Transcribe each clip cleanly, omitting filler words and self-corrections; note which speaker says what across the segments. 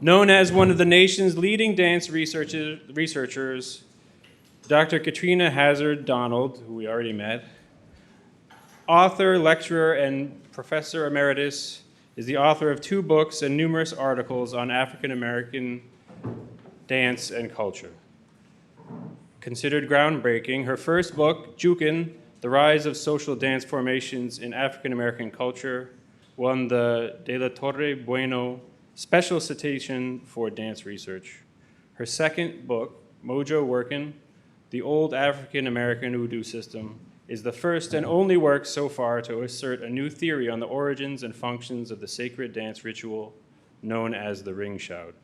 Speaker 1: Known as one of the nation's leading dance researchers, Dr. Katrina Hazzard-Donald, who we already met, author, lecturer, and professor emeritus, is the author of 2 books and numerous articles on African American dance and culture. Considered groundbreaking, her first book, Jukin, The Rise of Social Dance Formations in African American Culture, won the De La Torre Bueno Special Citation for Dance Research. Her second book, Mojo Workin', The Old African American Voodoo System, is the first and only work so far to assert a new theory on the origins and functions of the sacred dance ritual known as the ring shout.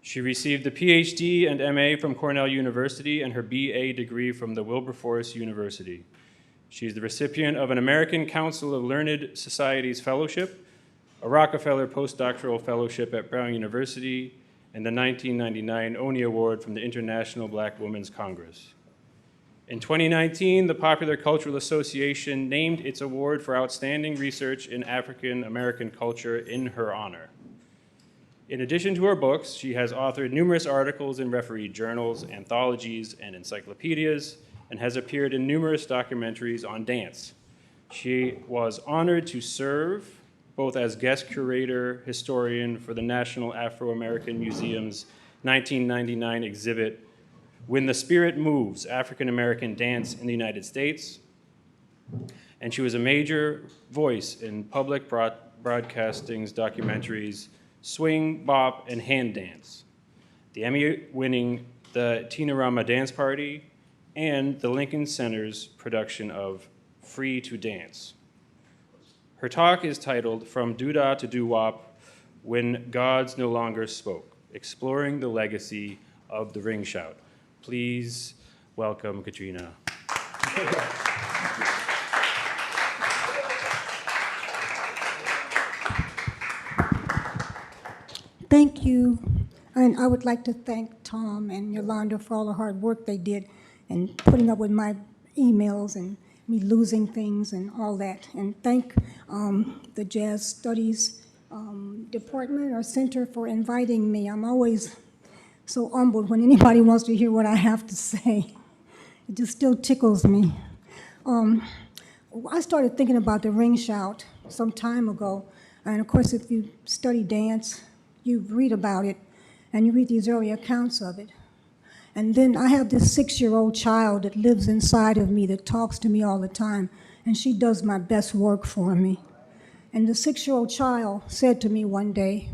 Speaker 1: She received a PhD and MA from Cornell University and her BA degree from the Wilberforce University. She is the recipient of an American Council of Learned Societies Fellowship, a Rockefeller Postdoctoral Fellowship at Brown University, and the 1999 Oni Award from the International Black Women's Congress. In 2019, the Popular Cultural Association named its award for outstanding research in African American culture in her honor. In addition to her books, she has authored numerous articles in refereed journals, anthologies, and encyclopedias, and has appeared in numerous documentaries on dance. She was honored to serve both as guest curator historian for the National Afro-American Museum's 1999 exhibit, When the Spirit Moves, African American Dance in the United States, and she was a major voice in public broadcasting's documentaries Swing, Bop, and Hand Dance, the Emmy-winning The Tina-Rama Dance Party, and the Lincoln Center's production of Free to Dance. Her talk is titled From Doodah to Do-Wop, When Gods No Longer Spoke, Exploring the Legacy of the Ring Shout. Please welcome Katrina.
Speaker 2: Thank you. And I would like to thank Tom and Yolanda for all the hard work they did in putting up with my emails and me losing things and all that. And thank the Jazz Studies Department or Center for inviting me. I'm always so humbled when anybody wants to hear what I have to say. It just still tickles me. I started thinking about the ring shout some time ago. And of course, if you study dance, you read about it, and you read these early accounts of it. And then I have this 6-year-old child that lives inside of me that talks to me all the time, and she does my best work for me. And the 6-year-old child said to me one day,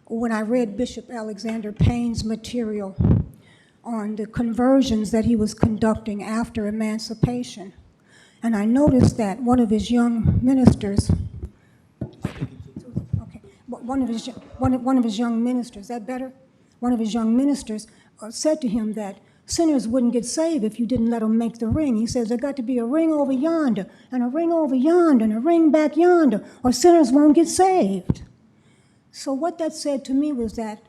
Speaker 2: when I read Bishop Alexander Payne's material on the conversions that he was conducting after emancipation, and I noticed that one of his young ministers, one of his young ministers, is that better? One of his young ministers said to him that sinners wouldn't get saved if you didn't let them make the ring. He says, there got to be a ring over yonder, and a ring over yonder, and a ring back yonder, or sinners won't get saved. So what that said to me was that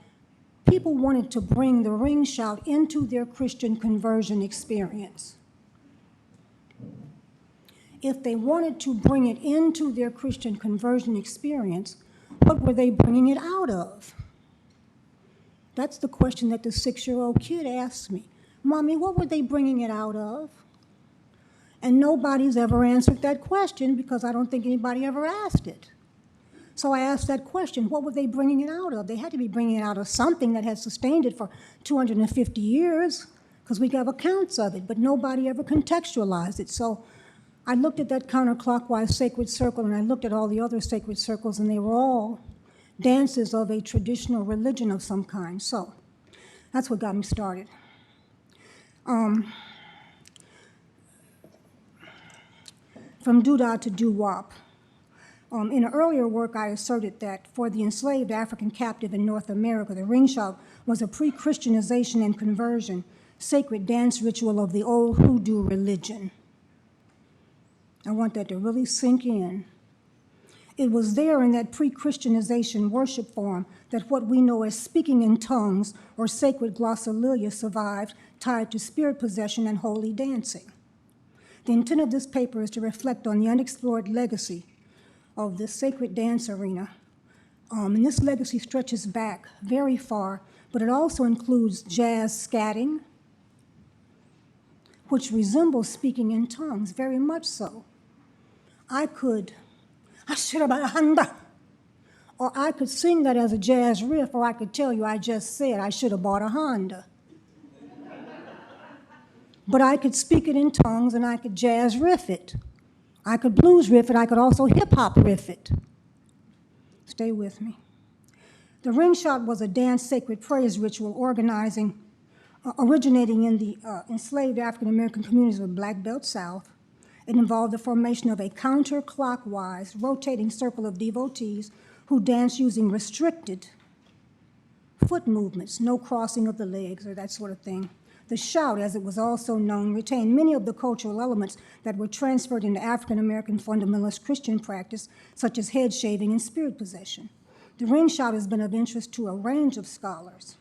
Speaker 2: people wanted to bring the ring shout into their Christian conversion experience. If they wanted to bring it into their Christian conversion experience, what were they bringing it out of? That's the question that the 6-year-old kid asked me. Mommy, what were they bringing it out of? And nobody's ever answered that question because I don't think anybody ever asked it. So I asked that question, what were they bringing it out of? They had to be bringing it out of something that had sustained it for 250 years because we have accounts of it, but nobody ever contextualized it. So I looked at that counterclockwise sacred circle, and I looked at all the other sacred circles, and they were all dances of a traditional religion of some kind. So that's what got me started. From Doodah to Do-Wop. In an earlier work, I asserted that for the enslaved African captive in North America, the ring shout was a pre-Christianization and conversion, sacred dance ritual of the old hoodoo religion. I want that to really sink in. It was there in that pre-Christianization worship form that what we know as speaking in tongues or sacred glossolalia survived, tied to spirit possession and holy dancing. The intent of this paper is to reflect on the unexplored legacy of this sacred dance arena And this legacy stretches back very far, but it also includes jazz scatting, which resembles speaking in tongues, very much so. I could, or I could sing that as a jazz riff, or I could tell you I just said I should have bought a Honda. But I could speak it in tongues and I could jazz riff it. I could blues riff it, I could also hip hop riff it. Stay with me. The ring shot was a dance sacred praise ritual originating in the enslaved African American communities of the Black Belt South. It involved the formation of a counterclockwise rotating circle of devotees who danced using restricted foot movements, no crossing of the legs or that sort of thing. The shout, as it was also known, retained many of the cultural elements that were transferred into African American fundamentalist Christian practice, such as head shaving and spirit possession. The ring shout has been of interest to a range of scholars,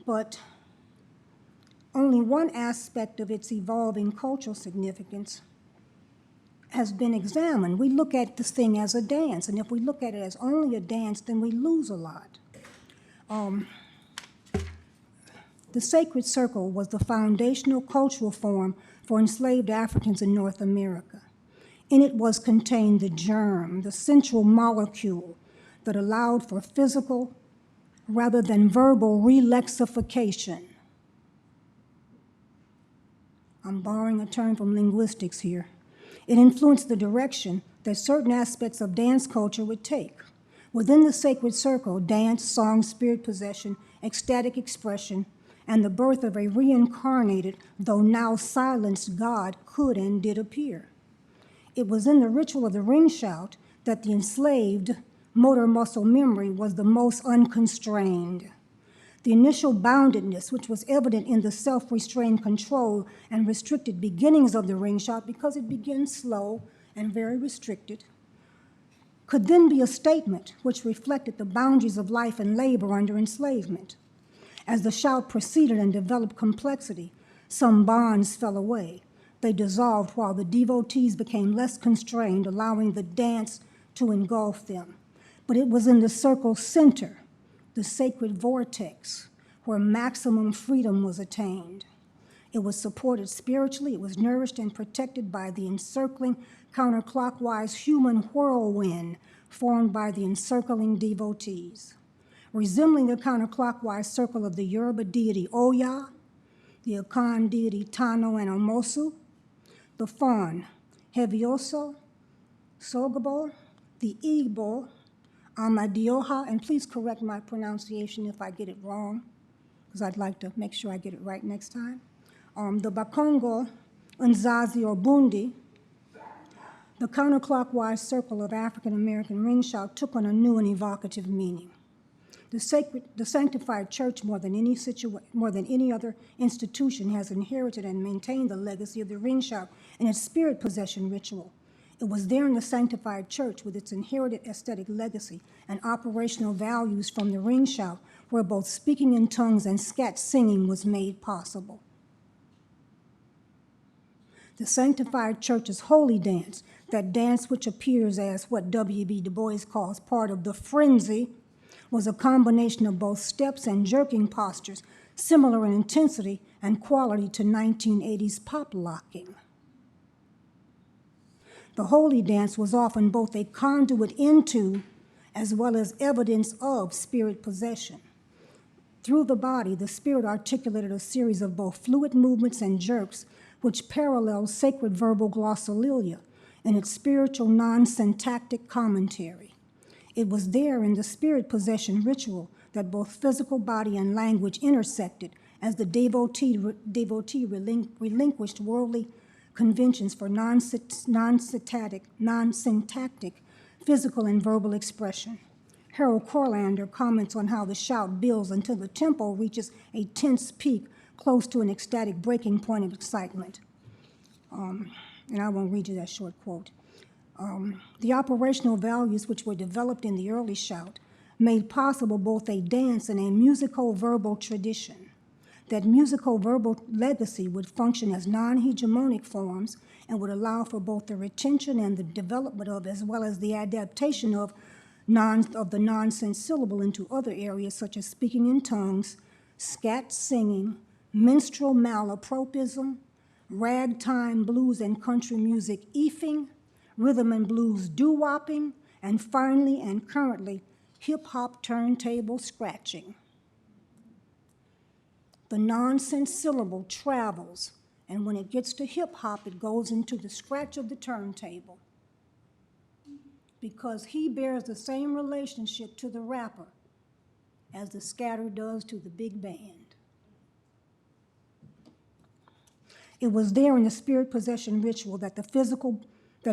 Speaker 2: but only one aspect of its evolving cultural significance has been examined. We look at this thing as a dance, and if we look at it as only a dance, then we lose a lot. The sacred circle was the foundational cultural form for enslaved Africans in North America. In it was contained the germ, the central molecule that allowed for physical rather than verbal relexification. I'm borrowing a term from linguistics here. It influenced the direction that certain aspects of dance culture would take. Within the sacred circle, dance, song, spirit possession, ecstatic expression, and the birth of a reincarnated, though now silenced God could and did appear. It was in the ritual of the ring shout that the enslaved motor muscle memory was the most unconstrained. The initial boundedness, which was evident in the self-restrained control and restricted beginnings of the ring shout, because it begins slow and very restricted, could then be a statement which reflected the boundaries of life and labor under enslavement. As the shout proceeded and developed complexity, some bonds fell away. They dissolved while the devotees became less constrained, allowing the dance to engulf them. But it was in the circle's center, the sacred vortex, where maximum freedom was attained. It was supported spiritually, it was nourished and protected by the encircling counterclockwise human whirlwind formed by the encircling devotees. Resembling the counterclockwise circle of the Yoruba deity Oya, the Akan deity Tano and Omosu, the Fawn, Hevioso, Sogabo, the Igbo, Amadioha, and please correct my pronunciation if I get it wrong, because I'd like to make sure I get it right next time. The Bakongo, Nzazi or Bundi, the counterclockwise circle of African American ring shout took on a new and evocative meaning. The sanctified church, more than any other institution, has inherited and maintained the legacy of the ring shout and its spirit possession ritual. It was there in the sanctified church, with its inherited aesthetic legacy and operational values from the ring shout, where both speaking in tongues and scat singing was made possible. The sanctified church's holy dance, that dance which appears as what W.B. Du Bois calls part of the frenzy, was a combination of both steps and jerking postures, similar in intensity and quality to 1980s pop locking. The holy dance was often both a conduit into as well as evidence of spirit possession. Through the body, the spirit articulated a series of both fluid movements and jerks which paralleled sacred verbal glossolalia in its spiritual non-syntactic commentary. It was there in the spirit possession ritual that both physical body and language intersected as the devotee relinquished worldly conventions for non-syntactic physical and verbal expression. Harold Corlander comments on how the shout builds until the tempo reaches a tense peak close to an ecstatic breaking point of excitement. And I won't read you that short quote. The operational values which were developed in the early shout made possible both a dance and a musico-verbal tradition. That musico-verbal legacy would function as non-hegemonic forms and would allow for both the retention and the development of, as well as the adaptation of, of the nonsense syllable into other areas such as speaking in tongues, scat singing, minstrel malapropism, ragtime blues and country music eefing, rhythm and blues do-wopping, and finally and currently, hip-hop turntable scratching. The nonsense syllable travels, and when it gets to hip-hop, it goes into the scratch of the turntable, because he bears the same relationship to the rapper as the scatter does to the big band. It was there in the spirit possession ritual that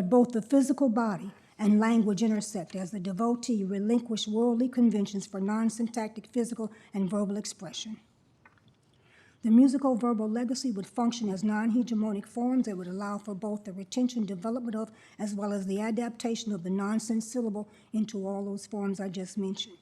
Speaker 2: both the physical body and language intersect as the devotee relinquished worldly conventions for non-syntactic physical and verbal expression. The musical verbal legacy would function as non-hegemonic forms that would allow for both the retention, development of, as well as the adaptation of the nonsense syllable into all those forms I just mentioned.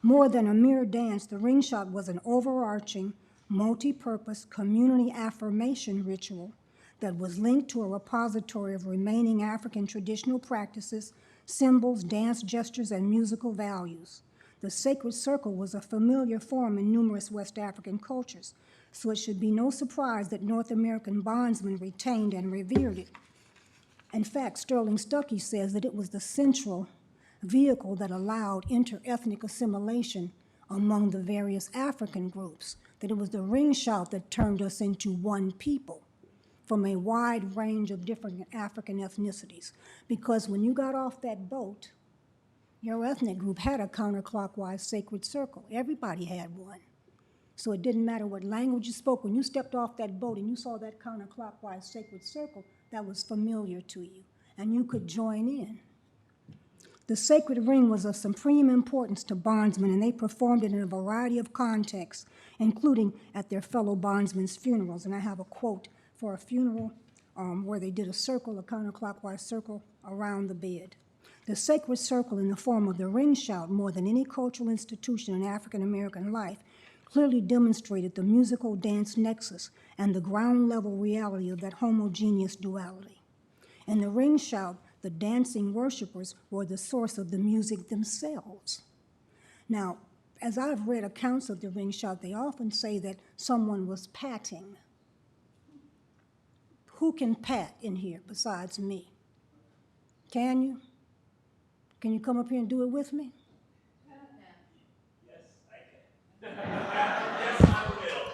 Speaker 2: More than a mere dance, the ring shot was an overarching, multi-purpose community affirmation ritual that was linked to a repository of remaining African traditional practices, symbols, dance gestures, and musical values. The sacred circle was a familiar form in numerous West African cultures, so it should be no surprise that North American bondsmen retained and revered it. In fact, Sterling Stuckey says that it was the central vehicle that allowed inter-ethnic assimilation among the various African groups, that it was the ring shout that turned us into one people from a wide range of different African ethnicities. Because when you got off that boat, your ethnic group had a counterclockwise sacred circle. Everybody had one. So it didn't matter what language you spoke. When you stepped off that boat and you saw that counterclockwise sacred circle, that was familiar to you, and you could join in. The sacred ring was of supreme importance to bondsmen, and they performed it in a variety of contexts, including at their fellow bondsmen's funerals. And I have a quote for a funeral where they did a circle, a counterclockwise circle, around the bed. The sacred circle in the form of the ring shout, more than any cultural institution in African American life, clearly demonstrated the musical dance nexus and the ground level reality of that homogeneous duality. In the ring shout, the dancing worshipers were the source of the music themselves. Now, as I've read accounts of the ring shout, they often say that someone was patting. Who can pat in here besides me? Can you? Can you come up here and do it with me?
Speaker 3: Yes, I can. Yes, I will.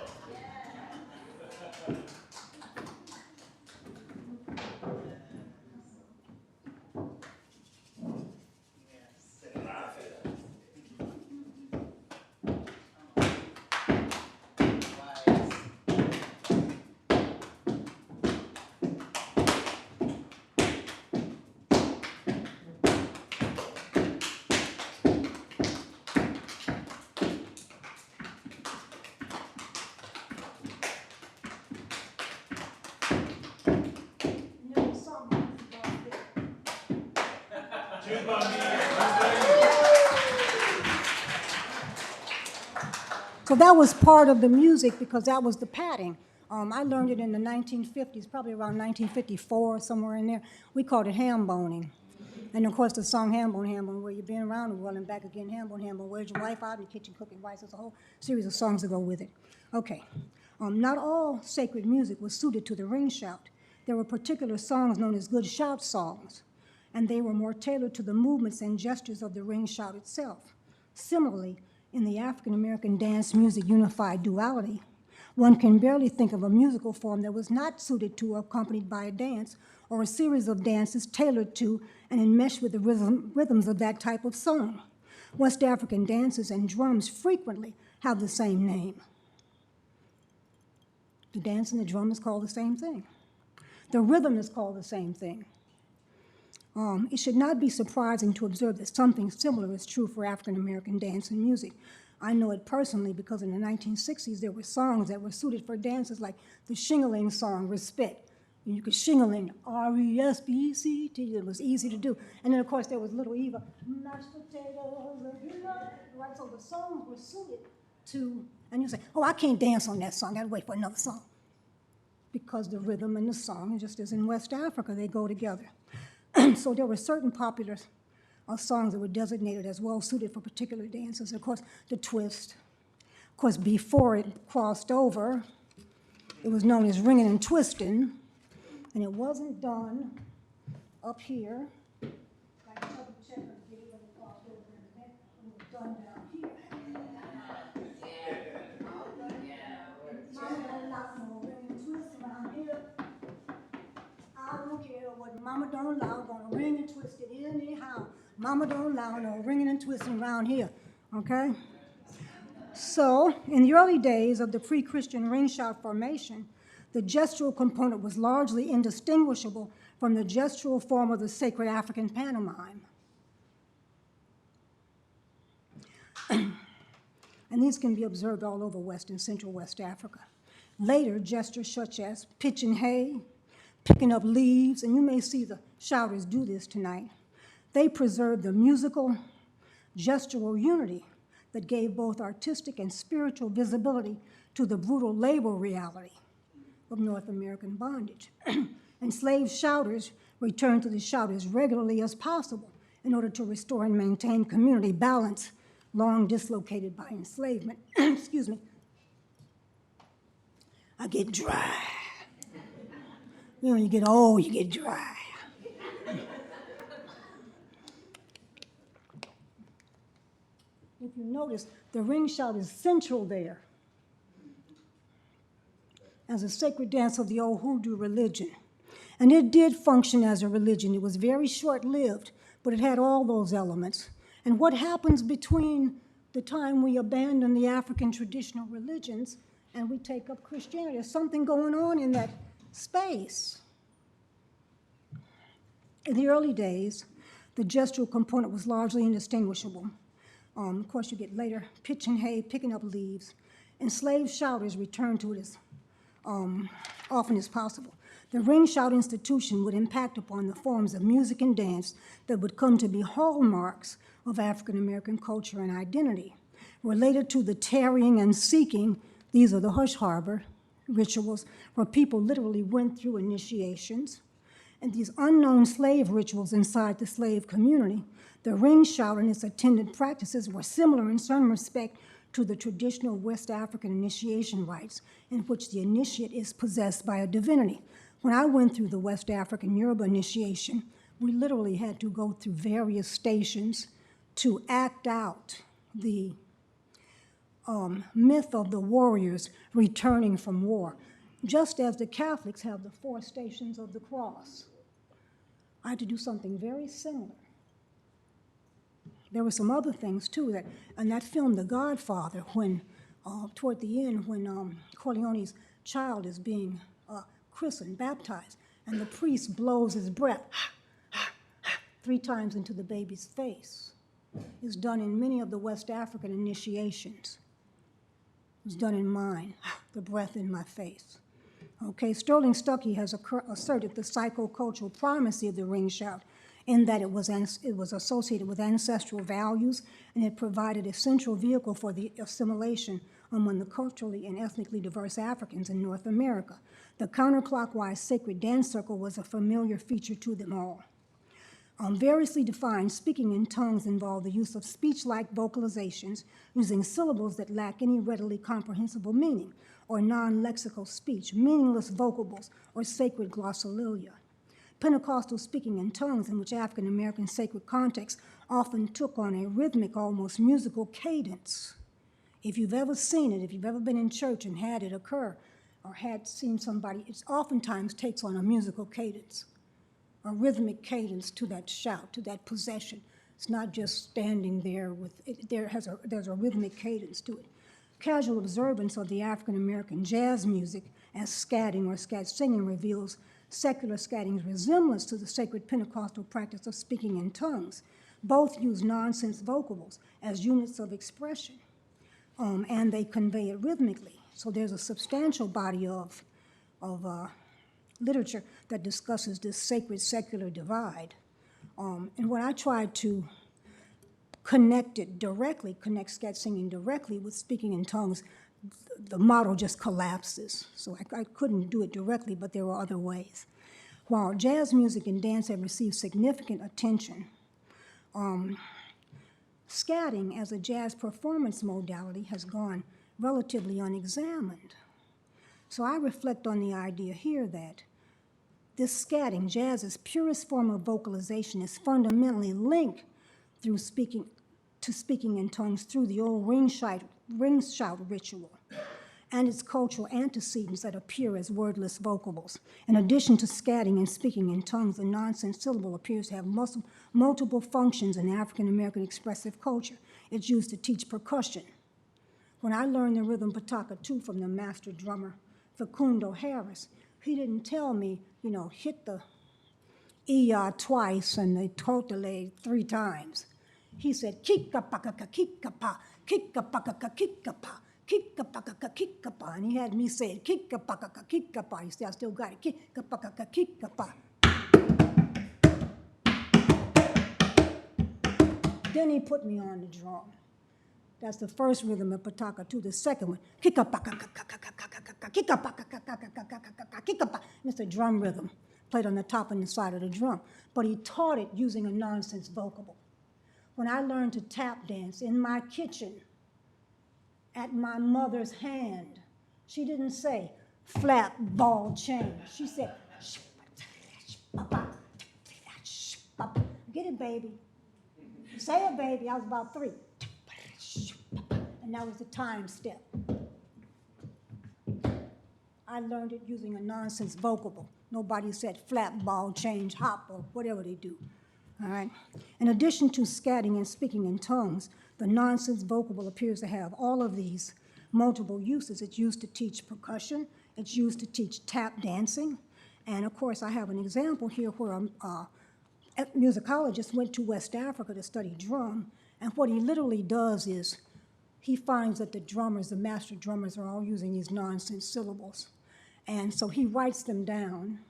Speaker 2: So that was part of the music because that was the patting. I learned it in the 1950s, probably around 1954, somewhere in there. We called it ham boning. And of course the song ham bone, where you've been around the world and back again, ham bone, where's your wife out in the kitchen cooking rice? There's a whole series of songs that go with it. Okay, not all sacred music was suited to the ring shout. There were particular songs known as good shout songs, and they were more tailored to the movements and gestures of the ring shout itself. Similarly, in the African American dance music unified duality, one can barely think of a musical form that was not suited to or accompanied by a dance or a series of dances tailored to and enmeshed with the rhythms of that type of song. West African dances and drums frequently have the same name. The dance and the drum is called the same thing. The rhythm is called the same thing. It should not be surprising to observe that something similar is true for African American dance and music. I know it personally because in the 1960s there were songs that were suited for dances like the shingling song, Respect. And you could shingling, R-E-S-P-E-C-T, it was easy to do. And then of course there was Little Eva, mashed potatoes, right? So the songs were suited to, and you say, oh, I can't dance on that song, I gotta wait for another song. Because the rhythm and the song, just as in West Africa, they go together. So there were certain popular songs that were designated as well suited for particular dances. Of course, the twist. Of course, before it crossed over, it was known as ringing and twisting, and it wasn't done up here. Like Chubby Checker did when it crossed over in the neck. It was done down here. Mama don't allow no ring and twist around here. I don't care what Mama don't allow, gonna ring and twist it anyhow. Mama don't allow no ringing and twisting around here, okay? So, in the early days of the pre-Christian ring shout formation, the gestural component was largely indistinguishable from the gestural form of the sacred African pantomime. And these can be observed all over West and Central West Africa. Later, gestures such as pitching hay, picking up leaves, and you may see the shouters do this tonight, they preserved the musical, gestural unity that gave both artistic and spiritual visibility to the brutal labor reality of North American bondage. Enslaved shouters returned to the shout as regularly as possible in order to restore and maintain community balance long dislocated by enslavement. Excuse me. I get dry. You know, you get old, you get dry. If you notice, the ring shout is central there as a sacred dance of the old hoodoo religion. And it did function as a religion. It was very short-lived, but it had all those elements. And what happens between the time we abandon the African traditional religions and we take up Christianity? There's something going on in that space. In the early days, the gestural component was largely indistinguishable. Of course, you get later pitching hay, picking up leaves. Enslaved shouters returned to it as often as possible. The ring shout institution would impact upon the forms of music and dance that would come to be hallmarks of African American culture and identity. Related to the tarrying and seeking, these are the hush harbor rituals where people literally went through initiations. And these unknown slave rituals inside the slave community, the ring shout and its attendant practices were similar in some respect to the traditional West African initiation rites in which the initiate is possessed by a divinity. When I went through the West African Yoruba initiation, we literally had to go through various stations to act out the myth of the warriors returning from war, just as the Catholics have the 4 stations of the cross. I had to do something very similar. There were some other things too that, in that film, The Godfather, when toward the end, when Corleone's child is being christened, baptized, and the priest blows his breath 3 times into the baby's face. It's done in many of the West African initiations. It was done in mine, the breath in my face. Okay, Sterling Stuckey has asserted the psychocultural primacy of the ring shout in that it was associated with ancestral values, and it provided a central vehicle for the assimilation among the culturally and ethnically diverse Africans in North America. The counterclockwise sacred dance circle was a familiar feature to them all. Variously defined, speaking in tongues involved the use of speech-like vocalizations using syllables that lack any readily comprehensible meaning, or non-lexical speech, meaningless vocables, or sacred glossolalia. Pentecostal speaking in tongues, in which African American sacred contexts often took on a rhythmic, almost musical cadence. If you've ever seen it, if you've ever been in church and had it occur, or had seen somebody, it oftentimes takes on a musical cadence, a rhythmic cadence to that shout, to that possession. It's not just standing there with it, there's a rhythmic cadence to it. Casual observance of the African American jazz music as scatting or scat singing reveals secular scatting's resemblance to the sacred Pentecostal practice of speaking in tongues. Both use nonsense vocables as units of expression, and they convey it rhythmically. So there's a substantial body of literature that discusses this sacred secular divide. And when I tried to connect scat singing directly with speaking in tongues, the model just collapses. So I couldn't do it directly, but there were other ways. While jazz music and dance have received significant attention, Scatting as a jazz performance modality has gone relatively unexamined. So I reflect on the idea here that this scatting, jazz's purest form of vocalization, is fundamentally linked through speaking in tongues through the old ring shout ritual and its cultural antecedents that appear as wordless vocables. In addition to scatting and speaking in tongues, the nonsense syllable appears to have multiple functions in African American expressive culture. It's used to teach percussion. When I learned the rhythm Pataka 2 from the master drummer, Facundo Harris, he didn't tell me, hit the iya twice and the totale 3 times. He said, kika-paka-ka, kika-pa, kika-paka-ka, kika-pa, kika-paka-ka, kika-pa. And he had me say, kika-paka-ka, kika-pa. He said, I still got it, kika-paka-ka, kika-pa. Then he put me on the drum. That's the first rhythm of Pataka 2. The second one, kika-paka-ka-ka-ka-ka-ka-ka-ka, kika-paka-ka-ka-ka-ka-ka-ka, kika-pa. It's a drum rhythm, played on the top and the side of the drum. But he taught it using a nonsense vocable. When I learned to tap dance in my kitchen at my mother's hand, she didn't say flat ball change. She said, get it, baby. Say it, baby. I was about 3. And that was the time step. I learned it using a nonsense vocable. Nobody said flat ball change, hop, or whatever they do. All right. In addition to scatting and speaking in tongues, the nonsense vocable appears to have all of these multiple uses. It's used to teach percussion. It's used to teach tap dancing. And of course, I have an example here where a musicologist went to West Africa to study drum. And what he literally does is he finds that the drummers, the master drummers, are all using these nonsense syllables. And so he writes them down.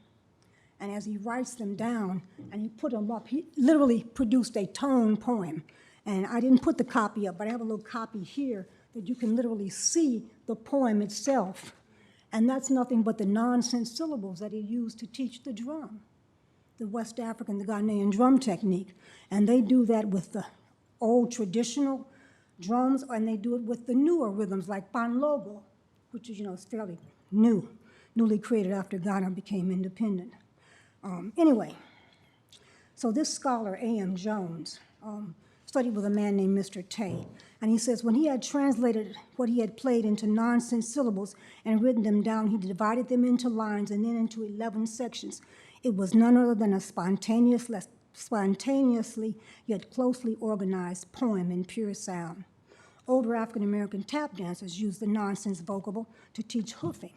Speaker 2: And as he writes them down and he put them up, he literally produced a tone poem. And I didn't put the copy up, but I have a little copy here that you can literally see the poem itself. And that's nothing but the nonsense syllables that he used to teach the drum, the West African, the Ghanaian drum technique. And they do that with the old traditional drums, and they do it with the newer rhythms like panlogo, which is, is fairly newly created after Ghana became independent. Anyway, so this scholar, A.M. Jones, studied with a man named Mr. Tay, and he says when he had translated what he had played into nonsense syllables and written them down, he divided them into lines and then into 11 sections. It was none other than a spontaneously yet closely organized poem in pure sound. Older African-American tap dancers used the nonsense vocable to teach hoofing.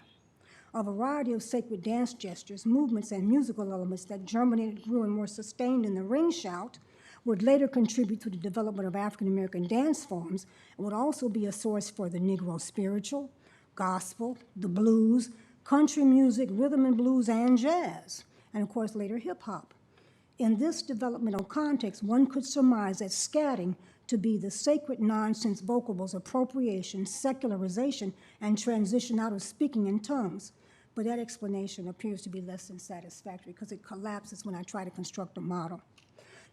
Speaker 2: A variety of sacred dance gestures, movements, and musical elements that germinated, grew, and were sustained in the ring shout would later contribute to the development of African-American dance forms and would also be a source for the Negro spiritual, gospel, the blues, country music, rhythm and blues, and jazz, and of course later hip-hop. In this developmental context, one could surmise that scatting to be the sacred nonsense vocable's appropriation, secularization, and transition out of speaking in tongues. But that explanation appears to be less than satisfactory because it collapses when I try to construct a model.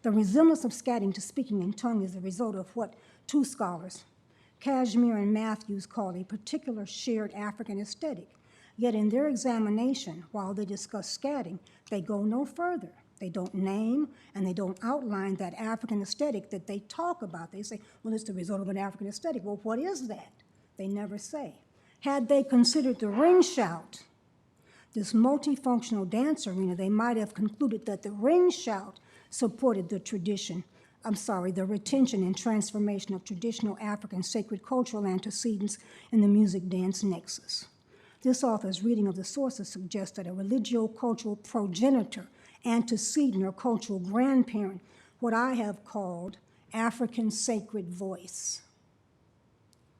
Speaker 2: The resemblance of scatting to speaking in tongue is the result of what 2 scholars, Kashmir and Matthews, call a particular shared African aesthetic. Yet in their examination, while they discuss scatting, they go no further. They don't name and they don't outline that African aesthetic that they talk about. They say, well, it's the result of an African aesthetic. Well, what is that? They never say. Had they considered the ring shout, this multifunctional dance arena, they might have concluded that the ring shout supported the retention and transformation of traditional African sacred cultural antecedents in the music dance nexus. This author's reading of the sources suggests that a religio-cultural progenitor, antecedent, or cultural grandparent, what I have called African sacred voice,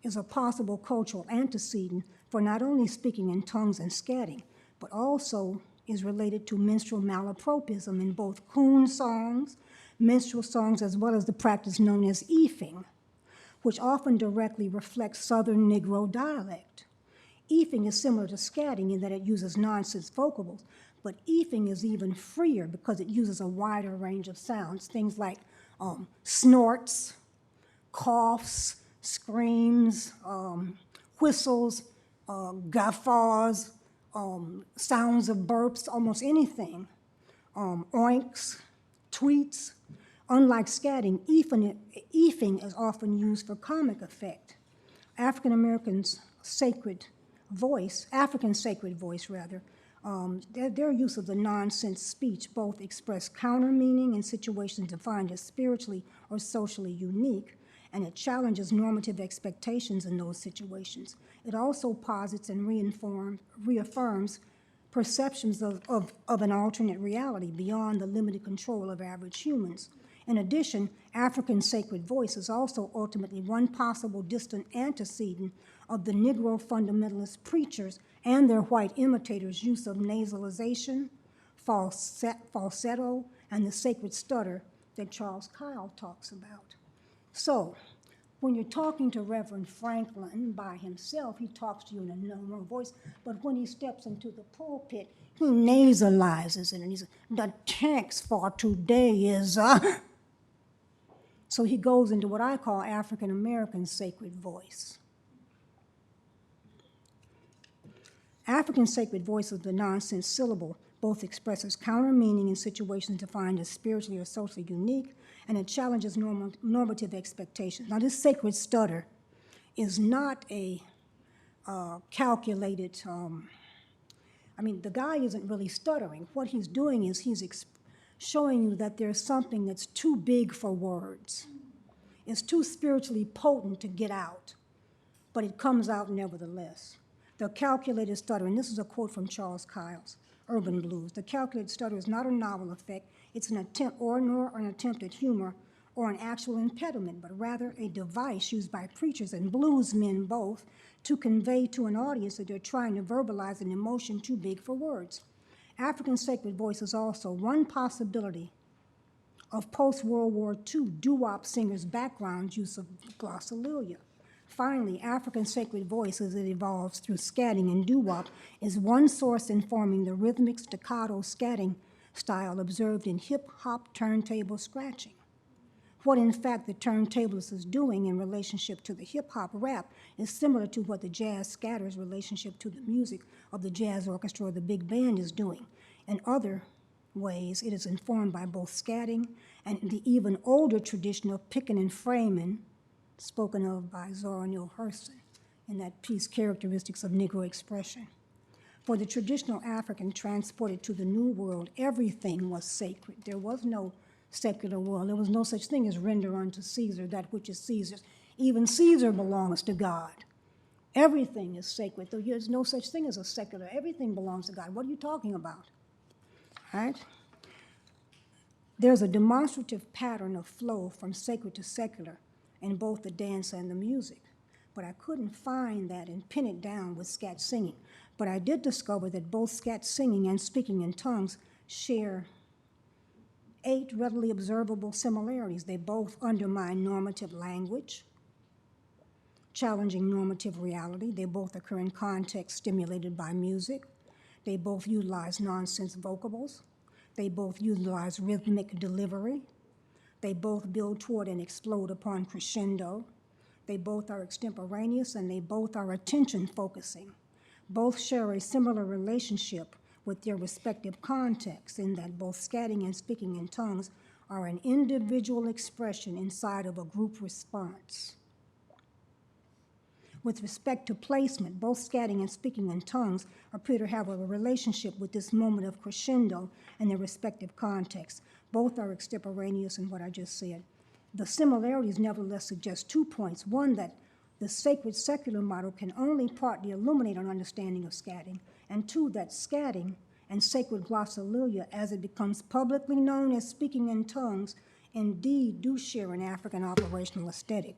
Speaker 2: is a possible cultural antecedent for not only speaking in tongues and scatting, but also is related to minstrel malapropism in both coon songs, minstrel songs, as well as the practice known as eefing, which often directly reflects Southern Negro dialect. Eefing is similar to scatting in that it uses nonsense vocables, but eefing is even freer because it uses a wider range of sounds, things like snorts, coughs, screams, whistles, guffaws, sounds of burps, almost anything. Oinks, tweets. Unlike scatting, eefing is often used for comic effect. African sacred voice, their use of the nonsense speech both express counter meaning in situations defined as spiritually or socially unique, and it challenges normative expectations in those situations. It also posits and reaffirms perceptions of an alternate reality beyond the limited control of average humans. In addition, African sacred voice is also ultimately one possible distant antecedent of the Negro fundamentalist preachers and their white imitators' use of nasalization, falsetto, and the sacred stutter that Charles Kyle talks about. So, when you're talking to Reverend Franklin by himself, he talks to you in a normal voice, but when he steps into the pulpit, he nasalizes it, and he says, the text for today is, So he goes into what I call African American sacred voice. African sacred voice of the nonsense syllable both expresses counter meaning in situations defined as spiritually or socially unique, and it challenges normative expectations. Now, this sacred stutter is not a calculated, the guy isn't really stuttering. What he's doing is he's showing you that there's something that's too big for words. It's too spiritually potent to get out, but it comes out nevertheless. The calculated stutter, and this is a quote from Charles Kyle's Urban Blues, the calculated stutter is not a novel effect, it's an attempt nor an attempt at humor or an actual impediment, but rather a device used by preachers and bluesmen both to convey to an audience that they're trying to verbalize an emotion too big for words. African sacred voice is also one possibility of post-World War II Do-Wop singers' background use of glossolalia. Finally, African sacred voice as it evolves through scatting and doo-wop is one source informing the rhythmic staccato scatting style observed in hip-hop turntable scratching. What in fact the turntablist is doing in relationship to the hip-hop rap is similar to what the jazz scatter's relationship to the music of the jazz orchestra or the big band is doing. In other ways, it is informed by both scatting and the even older tradition of picking and framing, spoken of by Zora Neale Hurston in that piece, Characteristics of Negro Expression. For the traditional African transported to the New World, everything was sacred. There was no secular world. There was no such thing as render unto Caesar that which is Caesar's. Even Caesar belongs to God. Everything is sacred. There's no such thing as a secular. Everything belongs to God. What are you talking about? All right? There's a demonstrative pattern of flow from sacred to secular in both the dance and the music. But I couldn't find that and pin it down with scat singing. But I did discover that both scat singing and speaking in tongues share 8 readily observable similarities. They both undermine normative language, challenging normative reality. They both occur in context stimulated by music. They both utilize nonsense vocables. They both utilize rhythmic delivery. They both build toward and explode upon crescendo. They both are extemporaneous, and they both are attention focusing. Both share a similar relationship with their respective contexts in that both scatting and speaking in tongues are an individual expression inside of a group response. With respect to placement, both scatting and speaking in tongues appear to have a relationship with this moment of crescendo in their respective contexts. Both are extemporaneous in what I just said. The similarities nevertheless suggest 2 points. One, that the sacred secular model can only partly illuminate an understanding of scatting, and 2, that scatting and sacred glossolalia, as it becomes publicly known as speaking in tongues, indeed do share an African operational aesthetic.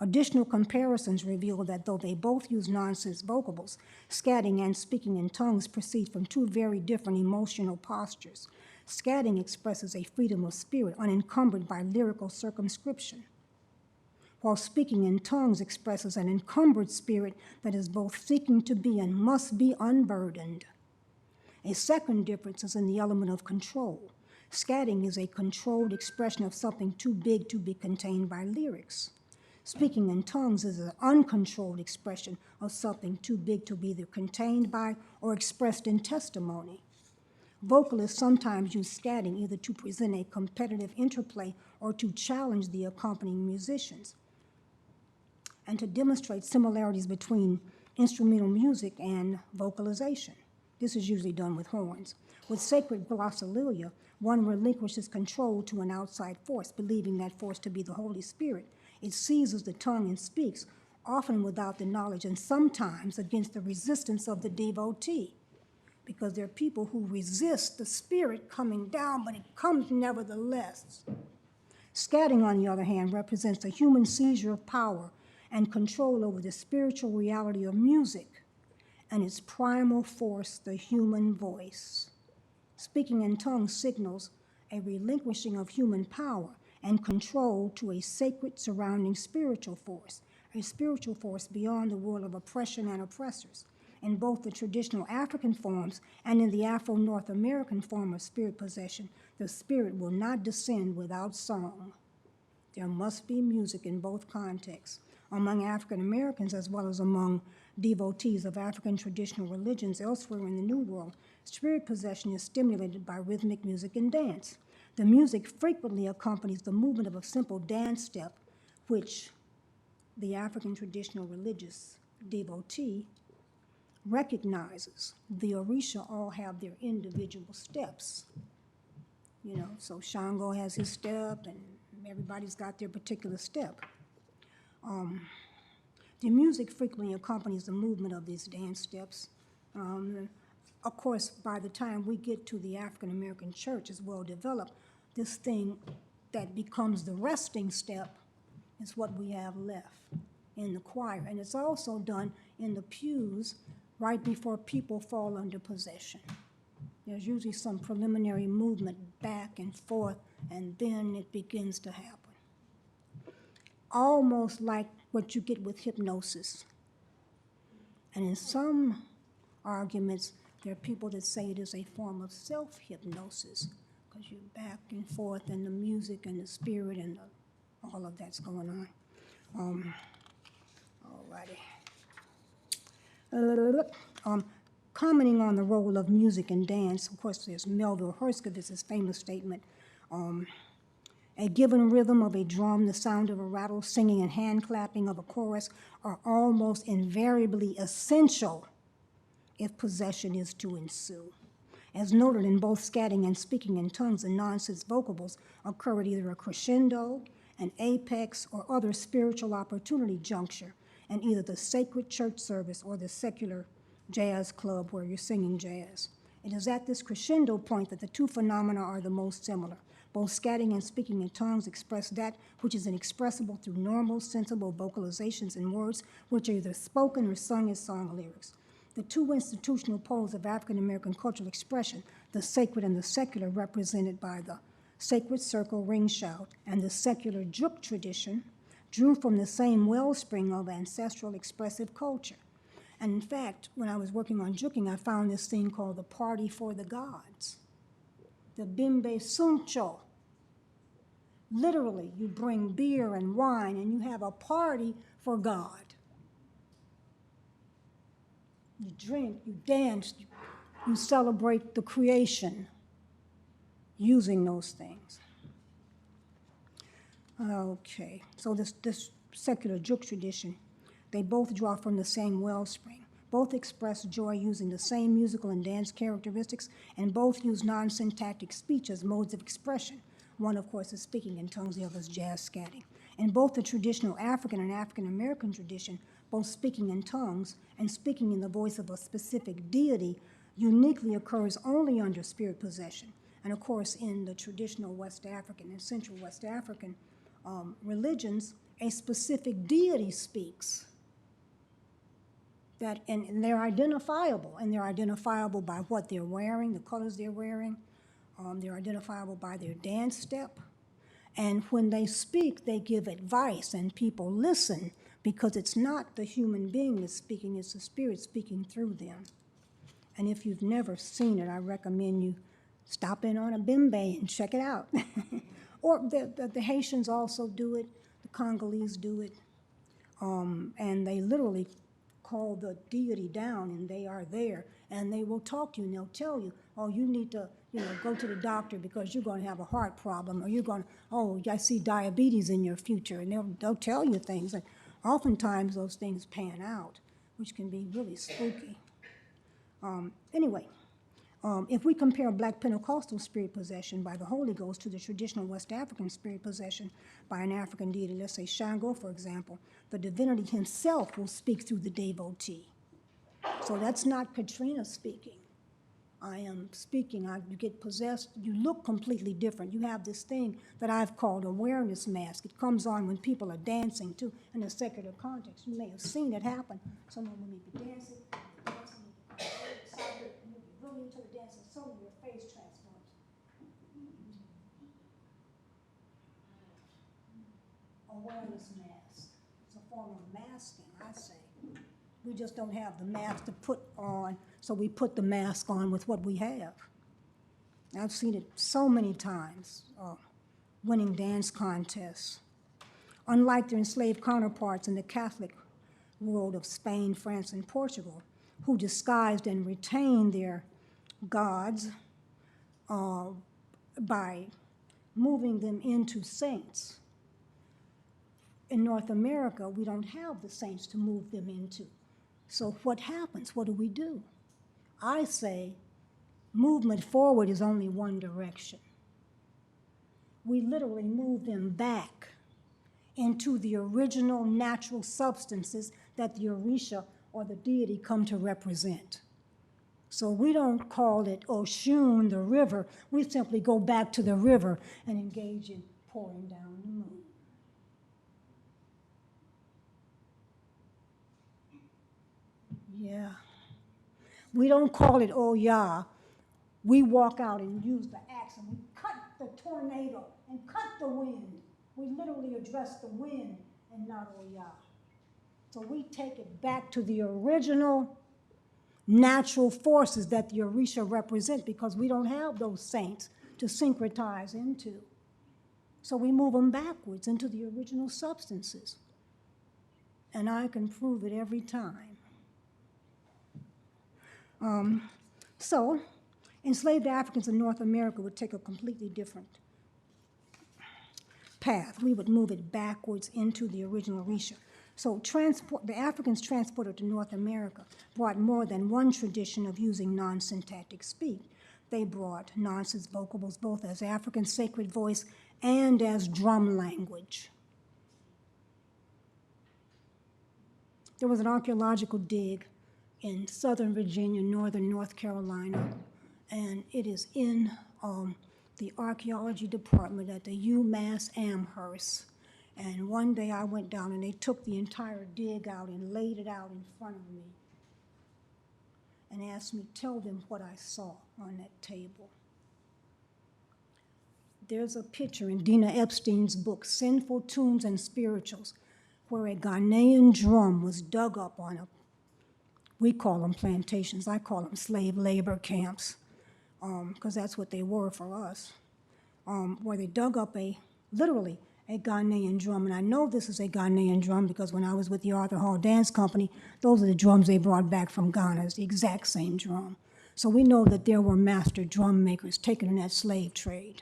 Speaker 2: Additional comparisons reveal that though they both use nonsense vocables, scatting and speaking in tongues proceed from 2 very different emotional postures. Scatting expresses a freedom of spirit unencumbered by lyrical circumscription, while speaking in tongues expresses an encumbered spirit that is both seeking to be and must be unburdened. A second difference is in the element of control. Scatting is a controlled expression of something too big to be contained by lyrics. Speaking in tongues is an uncontrolled expression of something too big to be either contained by or expressed in testimony. Vocalists sometimes use scatting either to present a competitive interplay or to challenge the accompanying musicians, and to demonstrate similarities between instrumental music and vocalization. This is usually done with horns. With sacred glossolalia, one relinquishes control to an outside force, believing that force to be the Holy Spirit. It seizes the tongue and speaks, often without the knowledge and sometimes against the resistance of the devotee, because there are people who resist the Spirit coming down, but it comes nevertheless. Scatting, on the other hand, represents the human seizure of power and control over the spiritual reality of music and its primal force, the human voice. Speaking in tongues signals a relinquishing of human power and control to a sacred surrounding spiritual force, a spiritual force beyond the world of oppression and oppressors. In both the traditional African forms and in the Afro-North American form of spirit possession, the spirit will not descend without song. There must be music in both contexts. Among African Americans, as well as among devotees of African traditional religions elsewhere in the New World, spirit possession is stimulated by rhythmic music and dance. The music frequently accompanies the movement of a simple dance step, which the African traditional religious devotee recognizes. The Orisha all have their individual steps. You know, so Shango has his step, and everybody's got their particular step. The music frequently accompanies the movement of these dance steps. Of course, by the time we get to the African American church as well developed, this thing that becomes the resting step is what we have left in the choir. And it's also done in the pews right before people fall under possession. There's usually some preliminary movement back and forth, and then it begins to happen. Almost like what you get with hypnosis. And in some arguments, there are people that say it is a form of self-hypnosis, because you're back and forth and the music and the spirit and all of that's going on. Alrighty. Commenting on the role of music and dance, of course, there's Melville Herscovitz's famous statement, a given rhythm of a drum, the sound of a rattle, singing, and hand clapping of a chorus are almost invariably essential if possession is to ensue. As noted in both scatting and speaking in tongues, the nonsense vocables occur at either a crescendo, an apex, or other spiritual opportunity juncture in either the sacred church service or the secular jazz club where you're singing jazz. It is at this crescendo point that the two phenomena are the most similar. Both scatting and speaking in tongues express that which is inexpressible through normal, sensible vocalizations and words which are either spoken or sung as song lyrics. The two institutional poles of African American cultural expression, the sacred and the secular, represented by the sacred circle ring shout and the secular juk tradition, drew from the same wellspring of ancestral expressive culture. And in fact, when I was working on juking, I found this thing called the Party for the Gods, the Bimbe Suncho. Literally, you bring beer and wine and you have a party for God. You drink, you dance, you celebrate the creation using those things. Okay, so this secular juk tradition, they both draw from the same wellspring. Both express joy using the same musical and dance characteristics, and both use non-syntactic speech as modes of expression. One, of course, is speaking in tongues, the other is jazz scatting. In both the traditional African and African American tradition, both speaking in tongues and speaking in the voice of a specific deity uniquely occurs only under spirit possession. And of course, in the traditional West African and Central West African religions, a specific deity speaks. And they're identifiable, and they're identifiable by what they're wearing, the colors they're wearing. They're identifiable by their dance step. And when they speak, they give advice, and people listen, because it's not the human being that's speaking, it's the spirit speaking through them. And if you've never seen it, I recommend you Stop in on a bimbe and check it out. Or the Haitians also do it, the Congolese do it, and they literally call the deity down, and they are there, and they will talk to you, and they'll tell you, oh, you need to, go to the doctor because you're going to have a heart problem, or you're going, oh, I see diabetes in your future, and they'll tell you things, and oftentimes those things pan out, which can be really spooky. Anyway, if we compare Black Pentecostal spirit possession by the Holy Ghost to the traditional West African spirit possession by an African deity, let's say Shango, for example, the divinity himself will speak through the devotee. So that's not Katrina speaking. I am speaking. You get possessed, you look completely different. You have this thing that I've called awareness mask. It comes on when people are dancing, too, in a secular context. You may have seen it happen. Someone will be dancing, excited, really into the dance, and suddenly your face transforms. Awareness mask. It's a form of masking, I say. We just don't have the mask to put on, so we put the mask on with what we have. I've seen it so many times, winning dance contests. Unlike their enslaved counterparts in the Catholic world of Spain, France, and Portugal, who disguised and retained their gods by moving them into saints. In North America, we don't have the saints to move them into. So what happens? What do? I say movement forward is only one direction. We literally move them back into the original natural substances that the Orisha or the deity come to represent. So we don't call it Oshun, the river. We simply go back to the river and engage in pouring down the moon. Yeah. We don't call it Oya. We walk out and use the axe and we cut the tornado and cut the wind. We literally address the wind and not Oya. So we take it back to the original natural forces that the Orisha represent, because we don't have those saints to syncretize into. So we move them backwards into the original substances. And I can prove it every time. So enslaved Africans in North America would take a completely different path. We would move it backwards into the original Orisha. So the Africans transported to North America brought more than one tradition of using non-syntactic speech. They brought nonsense vocables both as African sacred voice and as drum language. There was an archaeological dig in southern Virginia, northern North Carolina, and it is in the archaeology department at the UMass Amherst. And one day I went down and they took the entire dig out and laid it out in front of me and asked me to tell them what I saw on that table. There's a picture in Dina Epstein's book, Sinful Tunes and Spirituals, where a Ghanaian drum was dug up on we call them plantations, I call them slave labor camps, because that's what they were for us, where they dug up literally a Ghanaian drum. And I know this is a Ghanaian drum because when I was with the Arthur Hall Dance Company, those are the drums they brought back from Ghana. It's the exact same drum. So we know that there were master drum makers taken in that slave trade.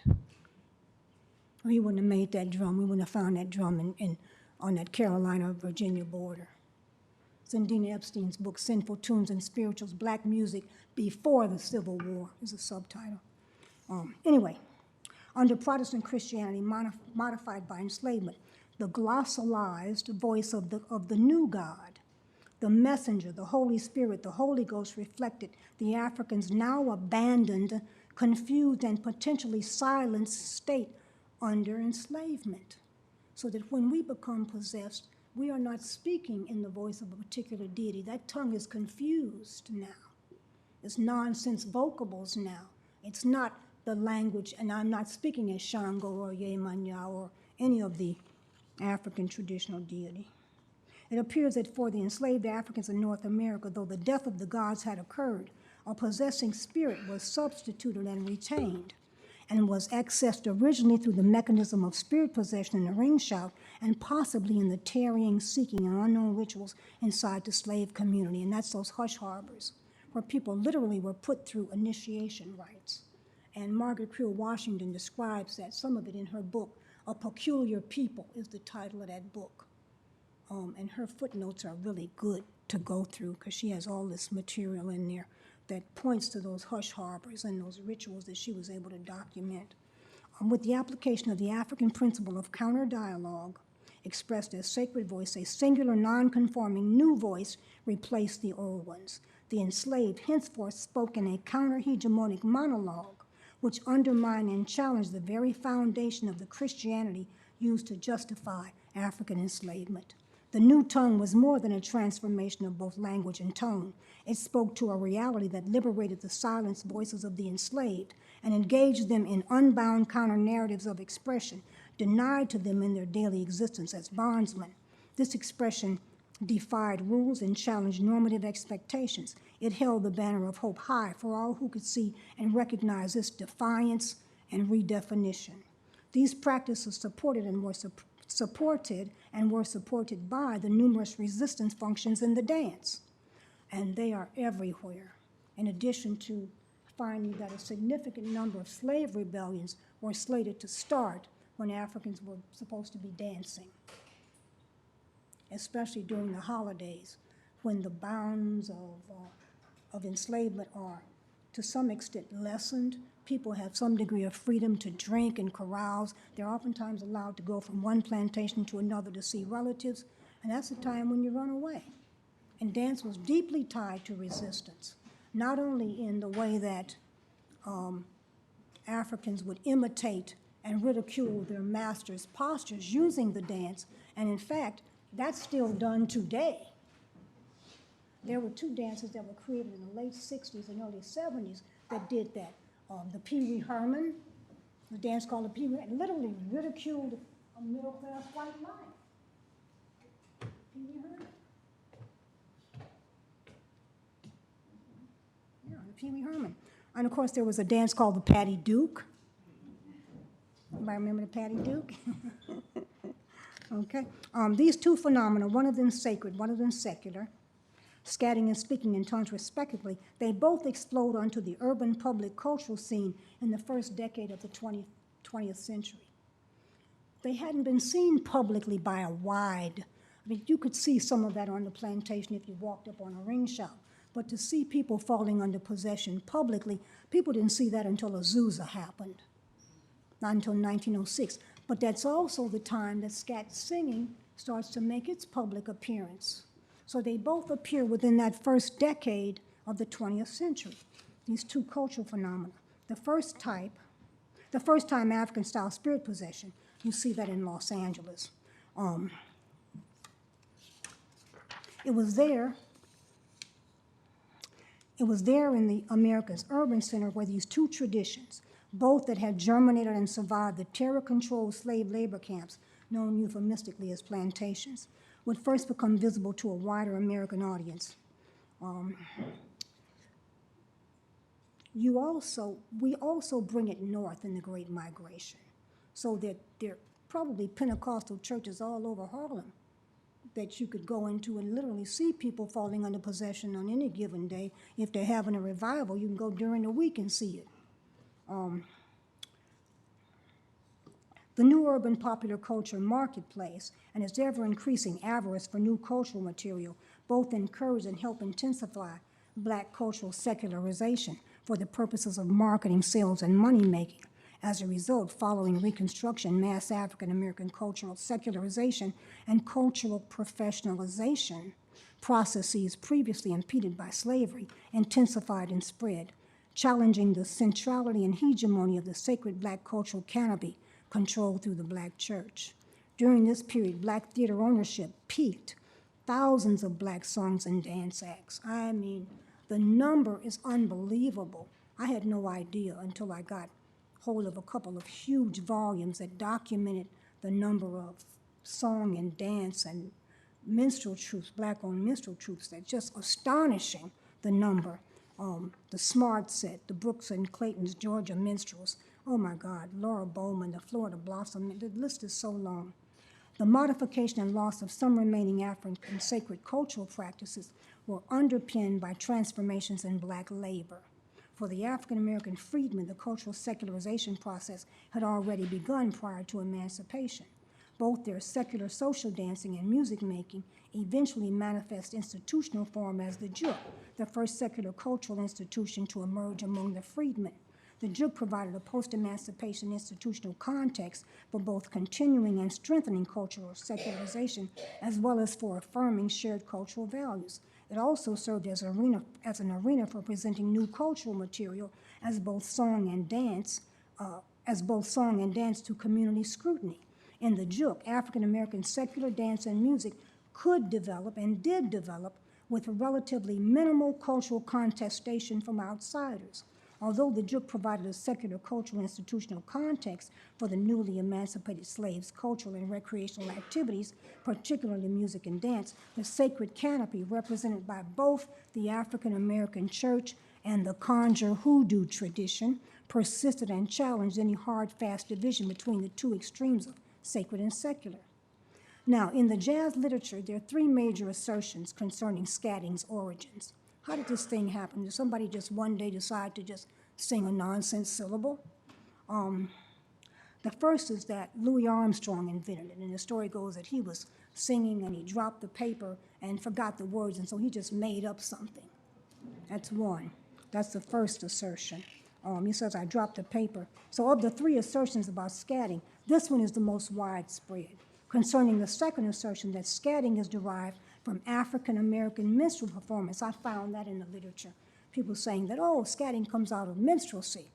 Speaker 2: We wouldn't have made that drum. We wouldn't have found that drum on that Carolina-Virginia border. It's in Dina Epstein's book, Sinful Tunes and Spirituals, Black Music Before the Civil War is a subtitle. Anyway, under Protestant Christianity, modified by enslavement, the glossalized voice of the new God, the messenger, the Holy Spirit, the Holy Ghost reflected the Africans' now abandoned, confused, and potentially silenced state under enslavement. So that when we become possessed, we are not speaking in the voice of a particular deity. That tongue is confused now. It's nonsense vocables now. It's not the language, and I'm not speaking as Shango or Yemanya or any of the African traditional deity. It appears that for the enslaved Africans in North America, though the death of the gods had occurred, A possessing spirit was substituted and retained, and was accessed originally through the mechanism of spirit possession in the ring shout, and possibly in the tarrying, seeking, and unknown rituals inside the slave community. And that's those hush harbors, where people literally were put through initiation rites. And Margaret Creel Washington describes that, some of it in her book. A Peculiar People is the title of that book. And her footnotes are really good to go through, because she has all this material in there that points to those hush harbors and those rituals that she was able to document. With the application of the African principle of counter-dialogue, expressed as sacred voice, a singular, non-conforming new voice replaced the old ones. The enslaved henceforth spoke in a counter-hegemonic monologue, which undermined and challenged the very foundation of the Christianity used to justify African enslavement. The new tongue was more than a transformation of both language and tone. It spoke to a reality that liberated the silenced voices of the enslaved and engaged them in unbound counter-narratives of expression, denied to them in their daily existence as bondsmen. This expression defied rules and challenged normative expectations. It held the banner of hope high for all who could see and recognize this defiance and redefinition. These practices supported were supported by the numerous resistance functions in the dance. And they are everywhere. In addition to finding that a significant number of slave rebellions were slated to start when Africans were supposed to be dancing, especially during the holidays, when the bounds of enslavement are to some extent lessened. People have some degree of freedom to drink and carouse. They're oftentimes allowed to go from one plantation to another to see relatives, and that's the time when you run away. And dance was deeply tied to resistance, not only in the way that Africans would imitate and ridicule their masters' postures using the dance, and in fact, that's still done today. There were two dances that were created in the late 60s and early 70s that did that. The Pee Wee Herman, the dance called the Pee Wee, literally ridiculed a middle-class white life. Pee Wee Herman? Yeah, the Pee Wee Herman. And of course, there was a dance called the Patty Duke. Anybody remember the Patty Duke? Okay. These two phenomena, one of them sacred, one of them secular, scatting and speaking in tongues respectively, they both explode onto the urban public cultural scene in the first decade of the 20th century. They hadn't been seen publicly by a wide, I mean, you could see some of that on the plantation if you walked up on a ring shout, but to see people falling under possession publicly, people didn't see that until Azusa happened, not until 1906. But that's also the time that scat singing starts to make its public appearance. So they both appear within that first decade of the 20th century, these two cultural phenomena. The first time African-style spirit possession, you see that in Los Angeles. It was there in the America's urban center where these two traditions, both that had germinated and survived the terror-controlled slave labor camps, known euphemistically as plantations, would first become visible to a wider American audience. We also bring it north in the Great Migration, so that there are probably Pentecostal churches all over Harlem that you could go into and literally see people falling under possession on any given day. If they're having a revival, you can go during the week and see it. The new urban popular culture marketplace and its ever-increasing avarice for new cultural material both encourage and help intensify Black cultural secularization for the purposes of marketing, sales, and money-making. As a result, following Reconstruction, mass African-American cultural secularization and cultural professionalization processes previously impeded by slavery intensified and spread, challenging the centrality and hegemony of the sacred Black cultural canopy controlled through the Black church. During this period, Black theater ownership peaked. Thousands of Black songs and dance acts. I mean, the number is unbelievable. I had no idea until I got hold of a couple of huge volumes that documented the number of song and dance and minstrel troupes, Black-owned minstrel troupes. That's just astonishing, the number. the Smart Set, the Brooks and Clayton's Georgia Minstrels. Oh my God, Laura Bowman, the Florida Blossom, the list is so long. The modification and loss of some remaining African sacred cultural practices were underpinned by transformations in black labor. For the African American freedmen, the cultural secularization process had already begun prior to emancipation. Both their secular social dancing and music making eventually manifest institutional form as the juk, the first secular cultural institution to emerge among the freedmen. The juk provided a post-emancipation institutional context for both continuing and strengthening cultural secularization, as well as for affirming shared cultural values. It also served as an arena for presenting new cultural material as both song and dance to community scrutiny. In the juk, African American secular dance and music could develop and did develop with relatively minimal cultural contestation from outsiders. Although the juk provided a secular cultural institutional context for the newly emancipated slaves' cultural and recreational activities, particularly music and dance, the sacred canopy, represented by both the African American church and the conjure hoodoo tradition, persisted and challenged any hard, fast division between the two extremes of sacred and secular. Now, in the jazz literature, there are three major assertions concerning scatting's origins. How did this thing happen? Did somebody just one day decide to just sing a nonsense syllable? The first is that Louis Armstrong invented it, and the story goes that he was singing and he dropped the paper and forgot the words, and so he just made up something. That's one. That's the first assertion. He says, I dropped the paper. So of the three assertions about scatting, this one is the most widespread. Concerning the second assertion that scatting is derived from African American minstrel performance, I found that in the literature. People saying that, oh, scatting comes out of minstrelsy.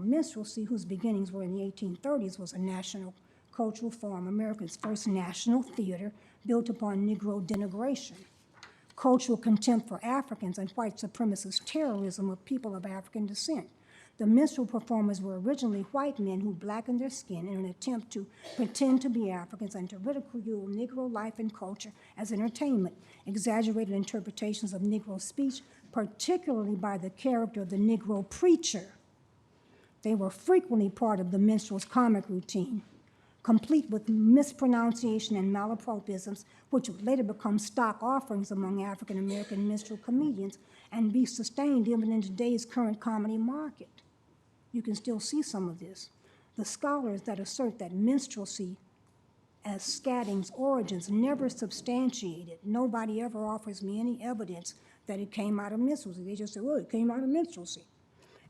Speaker 2: Minstrelsy, whose beginnings were in the 1830s, was a national cultural form, America's first national theater built upon Negro denigration, cultural contempt for Africans, and white supremacist terrorism of people of African descent. The minstrel performers were originally white men who blackened their skin in an attempt to pretend to be Africans and to ridicule Negro life and culture as entertainment, exaggerated interpretations of Negro speech, particularly by the character of the Negro preacher. They were frequently part of the minstrel's comic routine, complete with mispronunciation and malapropisms, which would later become stock offerings among African American minstrel comedians and be sustained even in today's current comedy market. You can still see some of this. The scholars that assert that minstrelsy as scatting's origins never substantiated. Nobody ever offers me any evidence that it came out of minstrelsy. They just say, well, it came out of minstrelsy.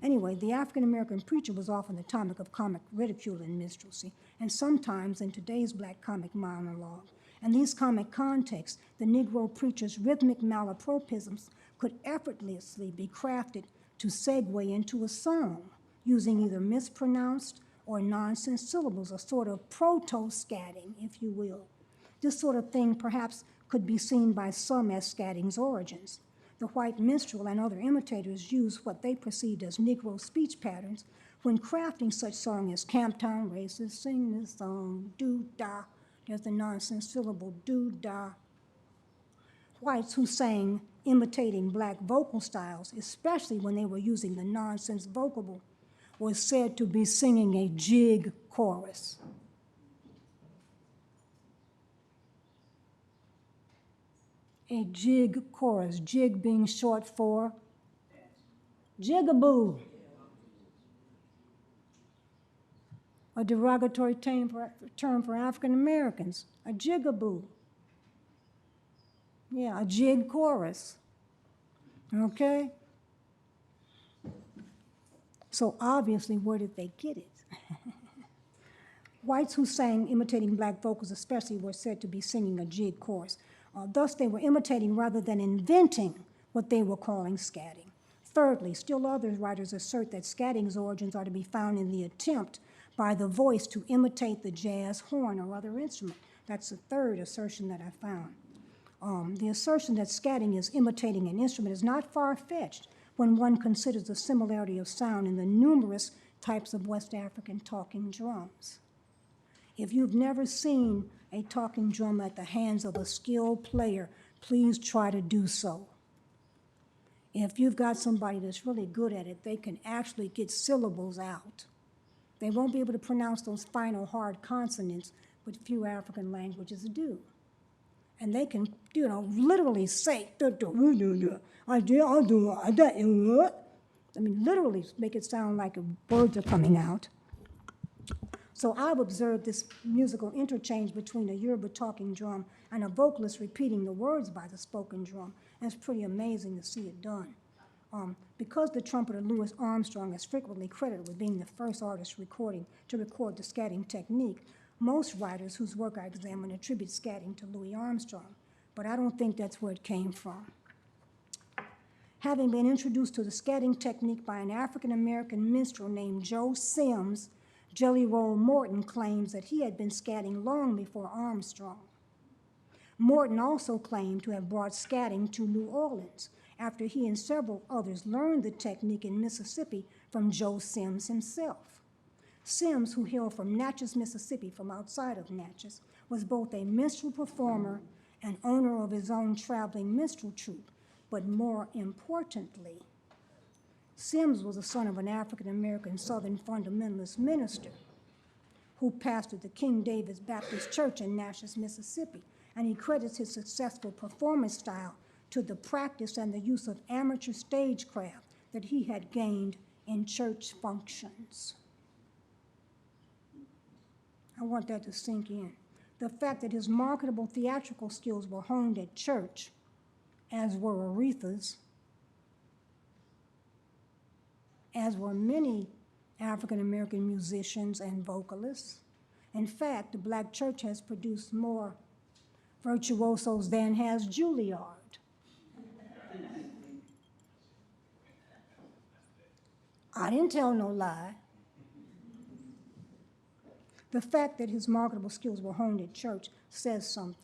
Speaker 2: Anyway, the African-American preacher was often the topic of comic ridicule in minstrelsy, and sometimes in today's black comic monologue. In these comic contexts, the Negro preacher's rhythmic malapropisms could effortlessly be crafted to segue into a song, using either mispronounced or nonsense syllables, a sort of proto-scatting, if you will. This sort of thing perhaps could be seen by some as scatting's origins. The white minstrel and other imitators used what they perceived as Negro speech patterns when crafting such songs as Camptown Races, Sing This Song, Do-Da, there's the nonsense syllable, Do-Da. Whites who sang imitating black vocal styles, especially when they were using the nonsense vocable, was said to be singing a jig chorus. A jig chorus, jig being short for jigaboo, a derogatory term for African Americans, a jigaboo. Yeah, a jig chorus, okay? So obviously, where did they get it? Whites who sang imitating black vocals especially were said to be singing a jig chorus. Thus, they were imitating rather than inventing what they were calling scatting. Thirdly, still other writers assert that scatting's origins are to be found in the attempt by the voice to imitate the jazz horn or other instrument. That's the third assertion that I found. The assertion that scatting is imitating an instrument is not far-fetched when one considers the similarity of sound in the numerous types of West African talking drums. If you've never seen a talking drum at the hands of a skilled player, please try to do so. If you've got somebody that's really good at it, they can actually get syllables out. They won't be able to pronounce those final hard consonants, but few African languages do. And they can, literally say, I mean, literally make it sound like words are coming out. So I've observed this musical interchange between a Yoruba talking drum and a vocalist repeating the words by the spoken drum. And it's pretty amazing to see it done. Because the trumpeter Louis Armstrong is frequently credited with being the first artist to record the scatting technique, most writers whose work I examine attribute scatting to Louis Armstrong, but I don't think that's where it came from. Having been introduced to the scatting technique by an African-American minstrel named Joe Sims, Jelly Roll Morton claims that he had been scatting long before Armstrong. Morton also claimed to have brought scatting to New Orleans after he and several others learned the technique in Mississippi from Joe Sims himself. Sims, who hailed from Natchez, Mississippi, from outside of Natchez, was both a minstrel performer and owner of his own traveling minstrel troupe, but more importantly, Sims was the son of an African-American Southern fundamentalist minister who pastored the King David's Baptist Church in Natchez, Mississippi, and he credits his successful performance style to the practice and the use of amateur stagecraft that he had gained in church functions. I want that to sink in. The fact that his marketable theatrical skills were honed at church, as were Aretha's, as were many African-American musicians and vocalists. In fact, the black church has produced more virtuosos than has Juilliard. I didn't tell no lie. The fact that his marketable skills were honed at church says something.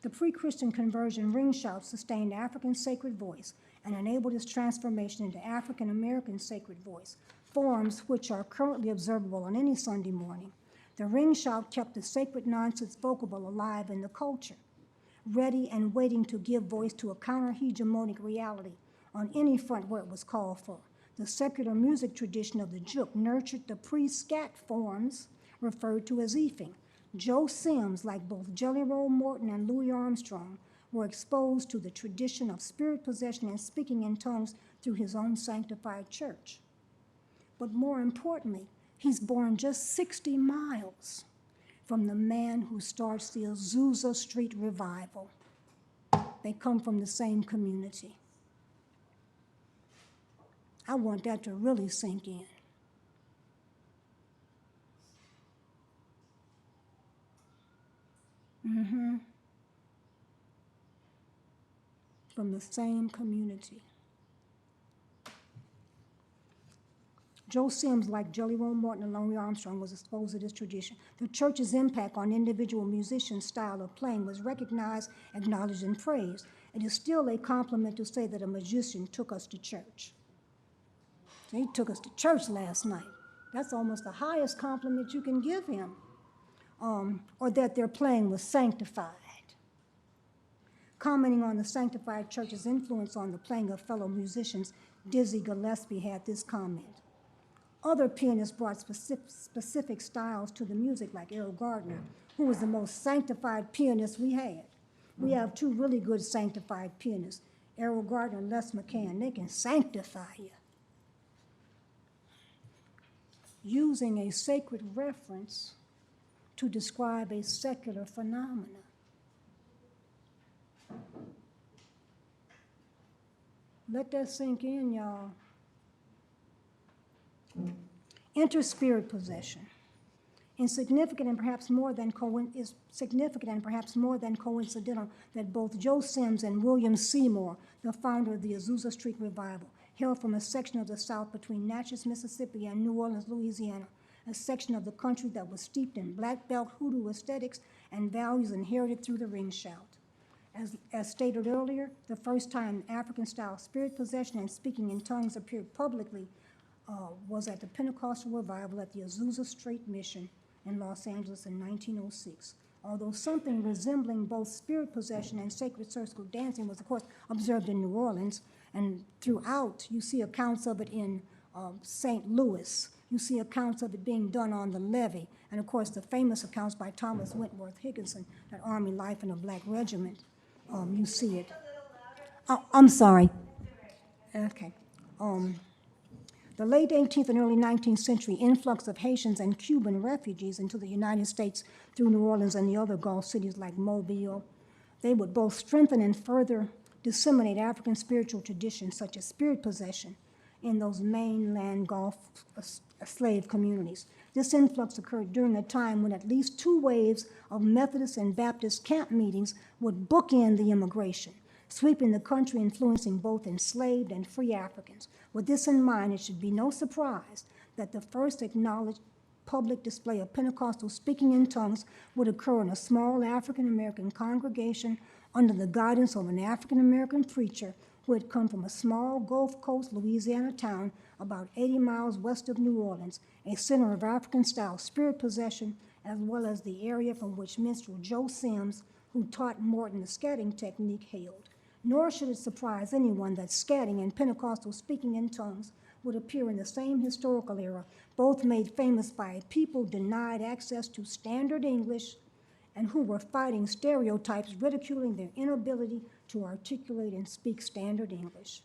Speaker 2: The pre-Christian conversion ring shout sustained African sacred voice and enabled its transformation into African-American sacred voice, forms which are currently observable on any Sunday morning. The ring shout kept the sacred nonsense vocable alive in the culture, ready and waiting to give voice to a counter-hegemonic reality on any front where it was called for. The secular music tradition of the juke nurtured the pre-scat forms referred to as ephing. Joe Sims, like both Jelly Roll Morton and Louis Armstrong, were exposed to the tradition of spirit possession and speaking in tongues through his own sanctified church. But more importantly, he's born just 60 miles from the man who starts the Azusa Street Revival. They come from the same community. I want that to really sink in. From the same community. Joe Sims, like Jelly Roll Morton and Louis Armstrong, was exposed to this tradition. The church's impact on individual musicians' style of playing was recognized, acknowledged, and praised. It is still a compliment to say that a musician took us to church. So he took us to church last night. That's almost the highest compliment you can give him. Or that their playing was sanctified. Commenting on the sanctified church's influence on the playing of fellow musicians, Dizzy Gillespie had this comment. Other pianists brought specific styles to the music, like Errol Gardner, who was the most sanctified pianist we had. We have two really good sanctified pianists, Errol Gardner and Les McCann. They can sanctify you. Using a sacred reference to describe a secular phenomena. Let that sink in, y'all. Enter spirit possession. Insignificant and perhaps more than coincidental that both Joe Sims and William Seymour, the founder of the Azusa Street Revival, hail from a section of the South between Natchez, Mississippi and New Orleans, Louisiana, a section of the country that was steeped in black belt hoodoo aesthetics and values inherited through the ring shout. As stated earlier, the first time African-style spirit possession and speaking in tongues appeared publicly was at the Pentecostal revival at the Azusa Street Mission in Los Angeles in 1906. although something resembling both spirit possession and sacred circle dancing was, of course, observed in New Orleans, and throughout you see accounts of it in St. Louis. You see accounts of it being done on the levee, and of course the famous accounts by Thomas Wentworth Higginson, that Army Life in a Black Regiment. You see it. Oh, I'm sorry. Okay. The late 18th and early 19th century influx of Haitians and Cuban refugees into the United States through New Orleans and the other Gulf cities like Mobile, they would both strengthen and further disseminate African spiritual traditions such as spirit possession in those mainland Gulf slave communities. This influx occurred during a time when at least 2 waves of Methodist and Baptist camp meetings would bookend the immigration, sweeping the country, influencing both enslaved and free Africans. With this in mind, it should be no surprise that the first acknowledged public display of Pentecostal speaking in tongues would occur in a small African-American congregation under the guidance of an African-American preacher who had come from a small Gulf Coast, Louisiana town about 80 miles west of New Orleans, a center of African-style spirit possession, as well as the area from which minstrel Joe Sims, who taught Morton the scatting technique, hailed. Nor should it surprise anyone that scatting and Pentecostal speaking in tongues would appear in the same historical era, both made famous by a people denied access to standard English and who were fighting stereotypes, ridiculing their inability to articulate and speak standard English.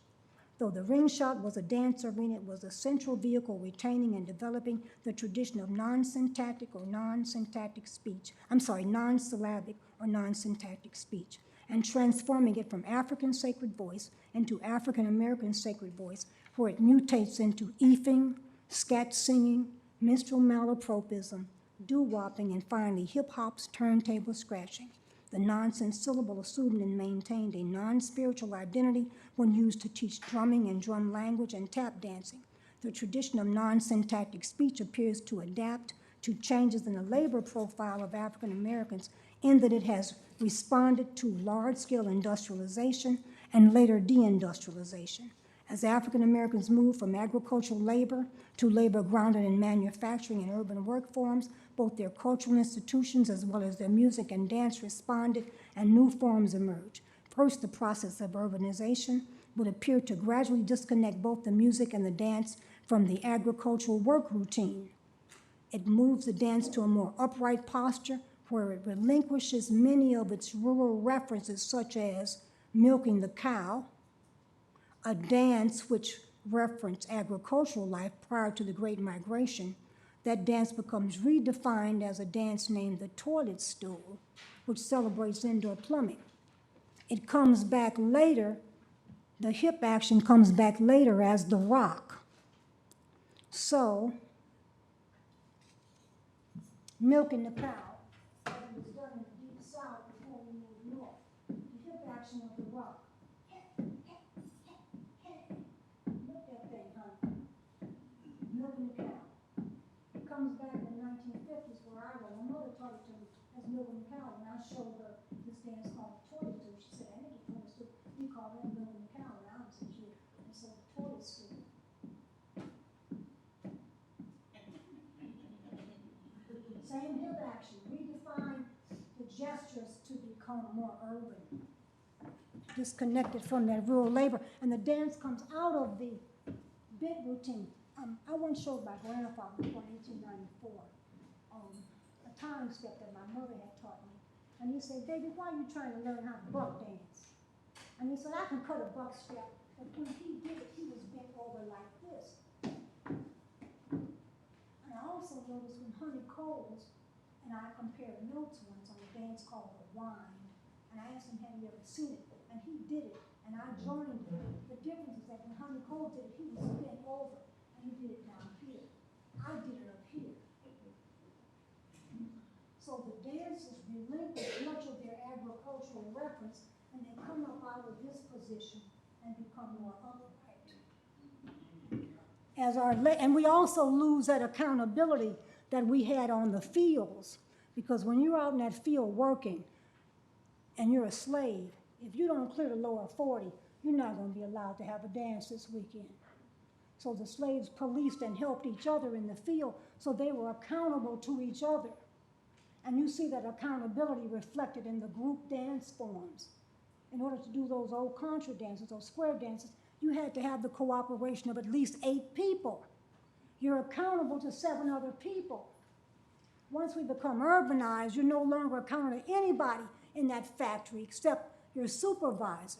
Speaker 2: Though the ring shot was a dance arena, it was a central vehicle retaining and developing the tradition of non-syntactic or non-syntactic speech. Non-syllabic or non-syntactic speech, and transforming it from African sacred voice into African American sacred voice, where it mutates into ephing, scat singing, minstrel malapropism, do-wopping, and finally hip-hop's turntable scratching. The nonsense syllable assumed and maintained a non-spiritual identity when used to teach drumming and drum language and tap dancing. The tradition of non-syntactic speech appears to adapt to changes in the labor profile of African Americans in that it has responded to large-scale industrialization and later deindustrialization. As African Americans moved from agricultural labor to labor grounded in manufacturing and urban work forms, both their cultural institutions as well as their music and dance responded, and new forms emerged. First, the process of urbanization would appear to gradually disconnect both the music and the dance from the agricultural work routine. It moves the dance to a more upright posture where it relinquishes many of its rural references, such as milking the cow, a dance which referenced agricultural life prior to the Great Migration. That dance becomes redefined as a dance named the toilet stool, which celebrates indoor plumbing. It comes back later, the hip action comes back later as the rock. So, milking the cow, as it was done in the deep south before we moved north. The hip action of the rock. Milk that thing, honey. Milking the cow. It comes back in the 1950s where I was. My mother taught it to me as milking the cow, and I showed her this dance called the toilet stool. She said, I think it's toilet stool. We call that milking the cow when I was a kid. And so the toilet stool. Same hip action, redefine the gestures to become more urban, disconnected from that rural labor, and the dance comes out of the bit routine. I once showed my grandfather before 1894 a time step that my mother had taught me, and he said, "Baby, why are you trying to learn how to buck dance?" And he said, "I can cut a buck step," but when he did it, he was bent over like this. I also noticed when Honey Coles and I compared notes once on a dance called The Wind, and I asked him, had he ever seen it? And he did it, and I joined it. The difference is that when Honey Coles did it, he was bent over, and he did it down here. I did it up here. So the dancers relinquish much of their agricultural reference, and they come up out of this position and become more upright. And we also lose that accountability that we had on the fields, because when you're out in that field working and you're a slave, if you don't clear the lower 40, you're not going to be allowed to have a dance this weekend. So the slaves policed and helped each other in the field, so they were accountable to each other. And you see that accountability reflected in the group dance forms. In order to do those old contra dances, those square dances, you had to have the cooperation of at least 8 people. You're accountable to 7 other people. Once we become urbanized, you're no longer accountable to anybody in that factory except your supervisor.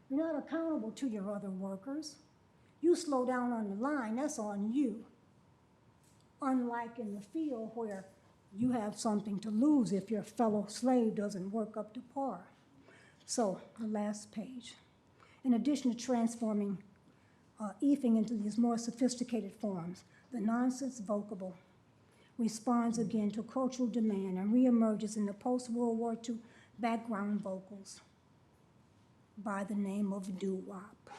Speaker 2: You're not accountable to your other workers. You slow down on the line, that's on you. Unlike in the field where you have something to lose if your fellow slave doesn't work up to par. So, the last page. In addition to transforming EFing into these more sophisticated forms, the nonsense vocable responds again to cultural demand and reemerges in the post-World War II background vocals by the name of Do-Wop.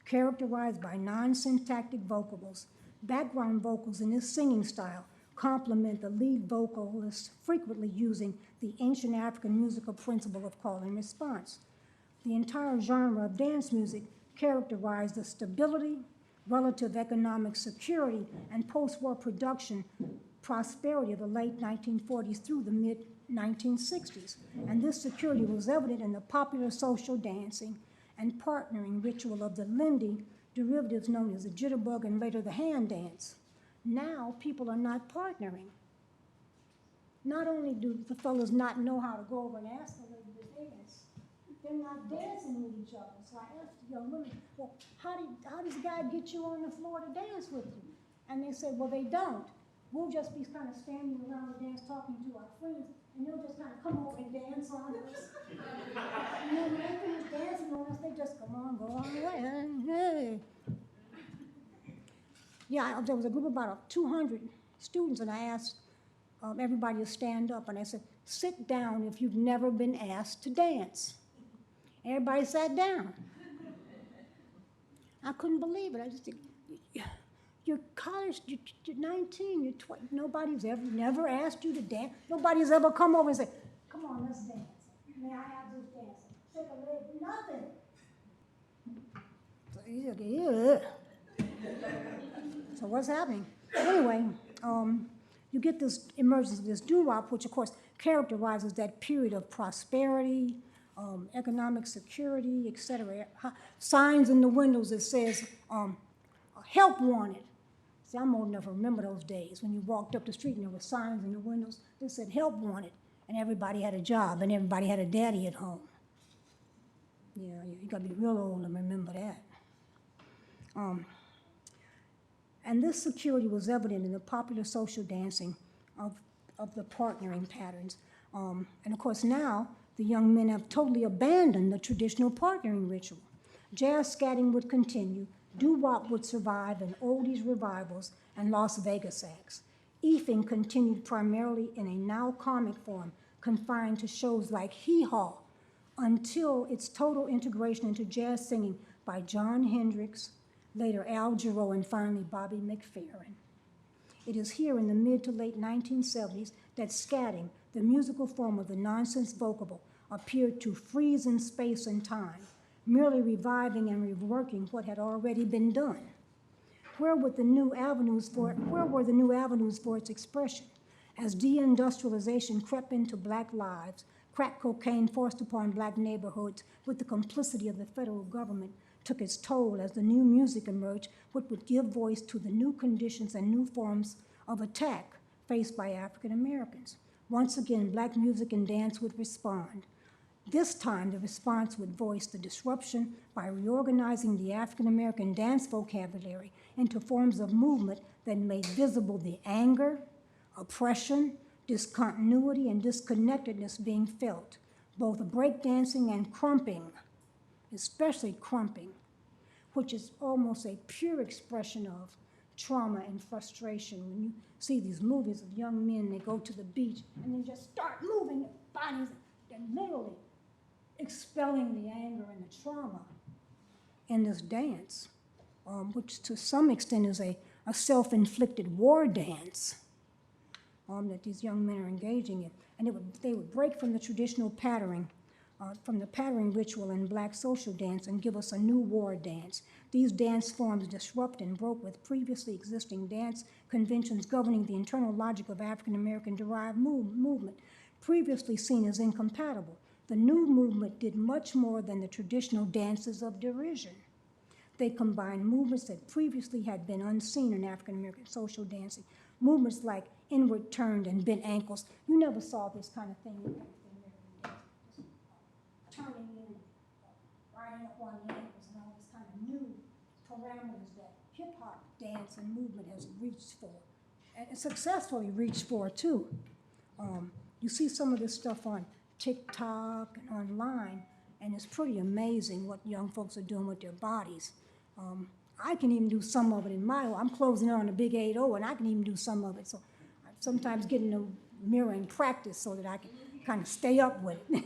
Speaker 2: Characterized by non-syntactic vocables, background vocals in this singing style complement the lead vocalist, frequently using the ancient African musical principle of call and response. The entire genre of dance music characterized the stability, relative economic security, and post-war production prosperity of the late 1940s through the mid-1960s. And this security was evident in the popular social dancing and partnering ritual of the Lindy derivatives known as the jitterbug and later the hand dance. Now people are not partnering. Not only do the fellows not know how to go over and ask the lady to dance, they're not dancing with each other. So I asked the young women, well, how does God get you on the floor to dance with you? And they said, well, they don't. We'll just be kind of standing around the dance talking to our friends, and they'll just kind of come over and dance on us. And then when they finish dancing on us, they just come on, go on away. Hey. Yeah, there was a group of about 200 students, and I asked everybody to stand up, and I said, sit down if you've never been asked to dance. Everybody sat down. I couldn't believe it. I just think, you're college, you're 19, you're 20, nobody's never asked you to dance. Nobody's ever come over and said, come on, let's dance. May I have this dance? Shake a leg, nothing. So he's like, yeah. So what's happening? Anyway, you get this emergence of this Do-Wop, which of course characterizes that period of prosperity, economic security, etc. Signs in the windows that says, help wanted. See, I'm old enough to remember those days when you walked up the street and there were signs in the windows that said help wanted, and everybody had a job and everybody had a daddy at home. Yeah, you gotta be real old to remember that. And this security was evident in the popular social dancing of the partnering patterns. And of course now, the young men have totally abandoned the traditional partnering ritual. Jazz scatting would continue, Do-Wop would survive in oldies revivals and Las Vegas acts. EFing continued primarily in a now comic form, confined to shows like Hee Haw, until its total integration into jazz singing by John Hendricks, later Al Jarreau, and finally Bobby McFerrin. It is here in the mid to late 1970s that scatting, the musical form of the nonsense vocable, appeared to freeze in space and time, merely reviving and reworking what had already been done. Where were the new avenues for its expression? As deindustrialization crept into black lives, crack cocaine forced upon black neighborhoods with the complicity of the federal government took its toll as the new music emerged, which would give voice to the new conditions and new forms of attack faced by African Americans. Once again, black music and dance would respond. This time, the response would voice the disruption by reorganizing the African American dance vocabulary into forms of movement that made visible the anger, oppression, discontinuity, and disconnectedness being felt, both breakdancing and crumping, especially crumping, which is almost a pure expression of trauma and frustration. When you see these movies of young men, they go to the beach and they just start moving their bodies and literally expelling the anger and the trauma in this dance, which to some extent is a self-inflicted war dance that these young men are engaging in. And they would break from the traditional patterning from the pattern ritual in black social dance and give us a new war dance. These dance forms disrupt and broke with previously existing dance conventions governing the internal logic of African American derived movement, previously seen as incompatible. The new movement did much more than the traditional dances of derision. They combined movements that previously had been unseen in African American social dancing. Movements like inward turned and bent ankles. You never saw this kind of thing in African American dance. Turning in, riding up on the ankles and all these kind of new parameters that hip hop dance and movement has reached for. And successfully reached for too. You see some of this stuff on TikTok and online, and it's pretty amazing what young folks are doing with their bodies. I can even do some of it in my, I'm closing in on a big 8-0, and I can even do some of it. So I sometimes get in the mirror and practice so that I can kind of stay up with it.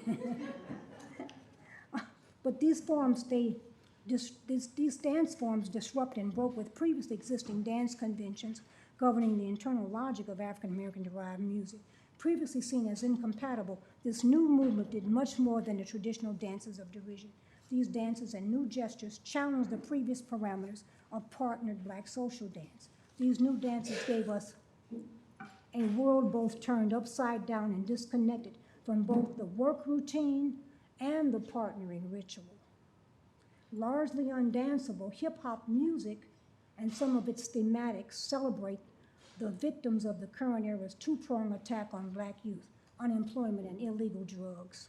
Speaker 2: But these forms, these dance forms disrupt and broke with previously existing dance conventions governing the internal logic of African American derived music. Previously seen as incompatible, this new movement did much more than the traditional dances of derision. These dances and new gestures challenged the previous parameters of partnered black social dance. These new dances gave us a world both turned upside down and disconnected from both the work routine and the partnering ritual. Largely undanceable, hip-hop music and some of its thematics celebrate the victims of the current era's two-pronged attack on black youth, unemployment and illegal drugs.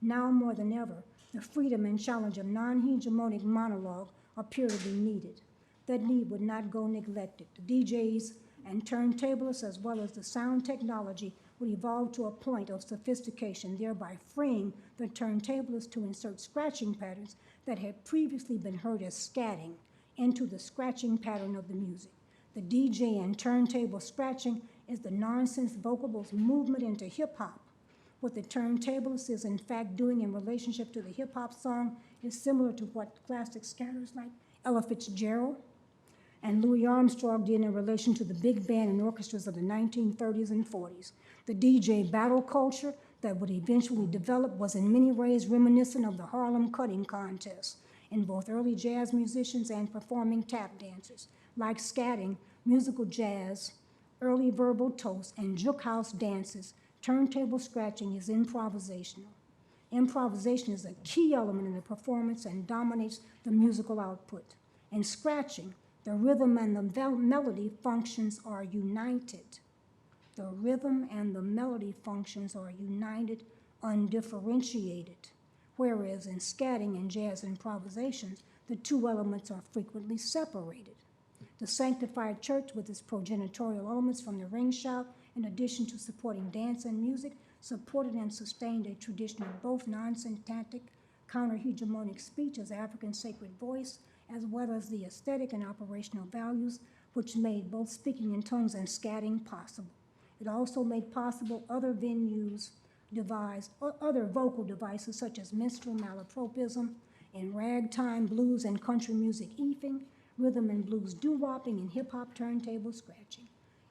Speaker 2: Now more than ever, the freedom and challenge of non-hegemonic monologue appear to be needed. That need would not go neglected. The DJs and turntablists, as well as the sound technology, would evolve to a point of sophistication, thereby freeing the turntablists to insert scratching patterns that had previously been heard as scatting into the scratching pattern of the music. The DJ and turntable scratching is the nonsense vocables movement into hip-hop. What the turntablist is in fact doing in relationship to the hip-hop song is similar to what classic scatters like Ella Fitzgerald and Louis Armstrong did in relation to the big band and orchestras of the 1930s and 40s. The DJ battle culture that would eventually develop was in many ways reminiscent of the Harlem Cutting Contest in both early jazz musicians and performing tap dancers. Like scatting, musical jazz, early verbal toast, and juke house dances, turntable scratching is improvisational. Improvisation is a key element in the performance and dominates the musical output. In scratching, the rhythm and the melody functions are united. The rhythm and the melody functions are united, undifferentiated. Whereas in scatting and jazz improvisations, the two elements are frequently separated. The sanctified church, with its progenitorial elements from the ring shout, in addition to supporting dance and music, supported and sustained a tradition of both non-syntactic, counter-hegemonic speech as African sacred voice, as well as the aesthetic and operational values which made both speaking in tongues and scatting possible. It also made possible other venues devised, other vocal devices such as minstrel malapropism, and ragtime, blues, and country music ephing, rhythm and blues do-wopping, and hip-hop turntable scratching.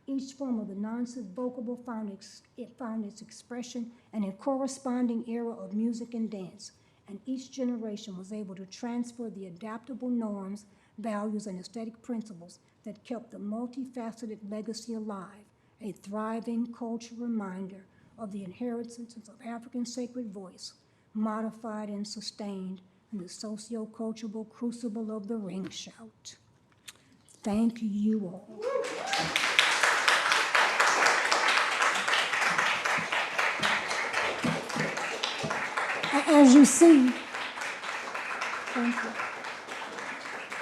Speaker 2: Each form of the nonsense vocable found its expression in a corresponding era of music and dance, and each generation was able to transfer the adaptable norms, values, and aesthetic principles that kept the multifaceted legacy alive, a thriving cultural reminder of the inheritance of African sacred voice, modified and sustained in the socio-cultural crucible of the ring shout. Thank you all. As you see, thank you.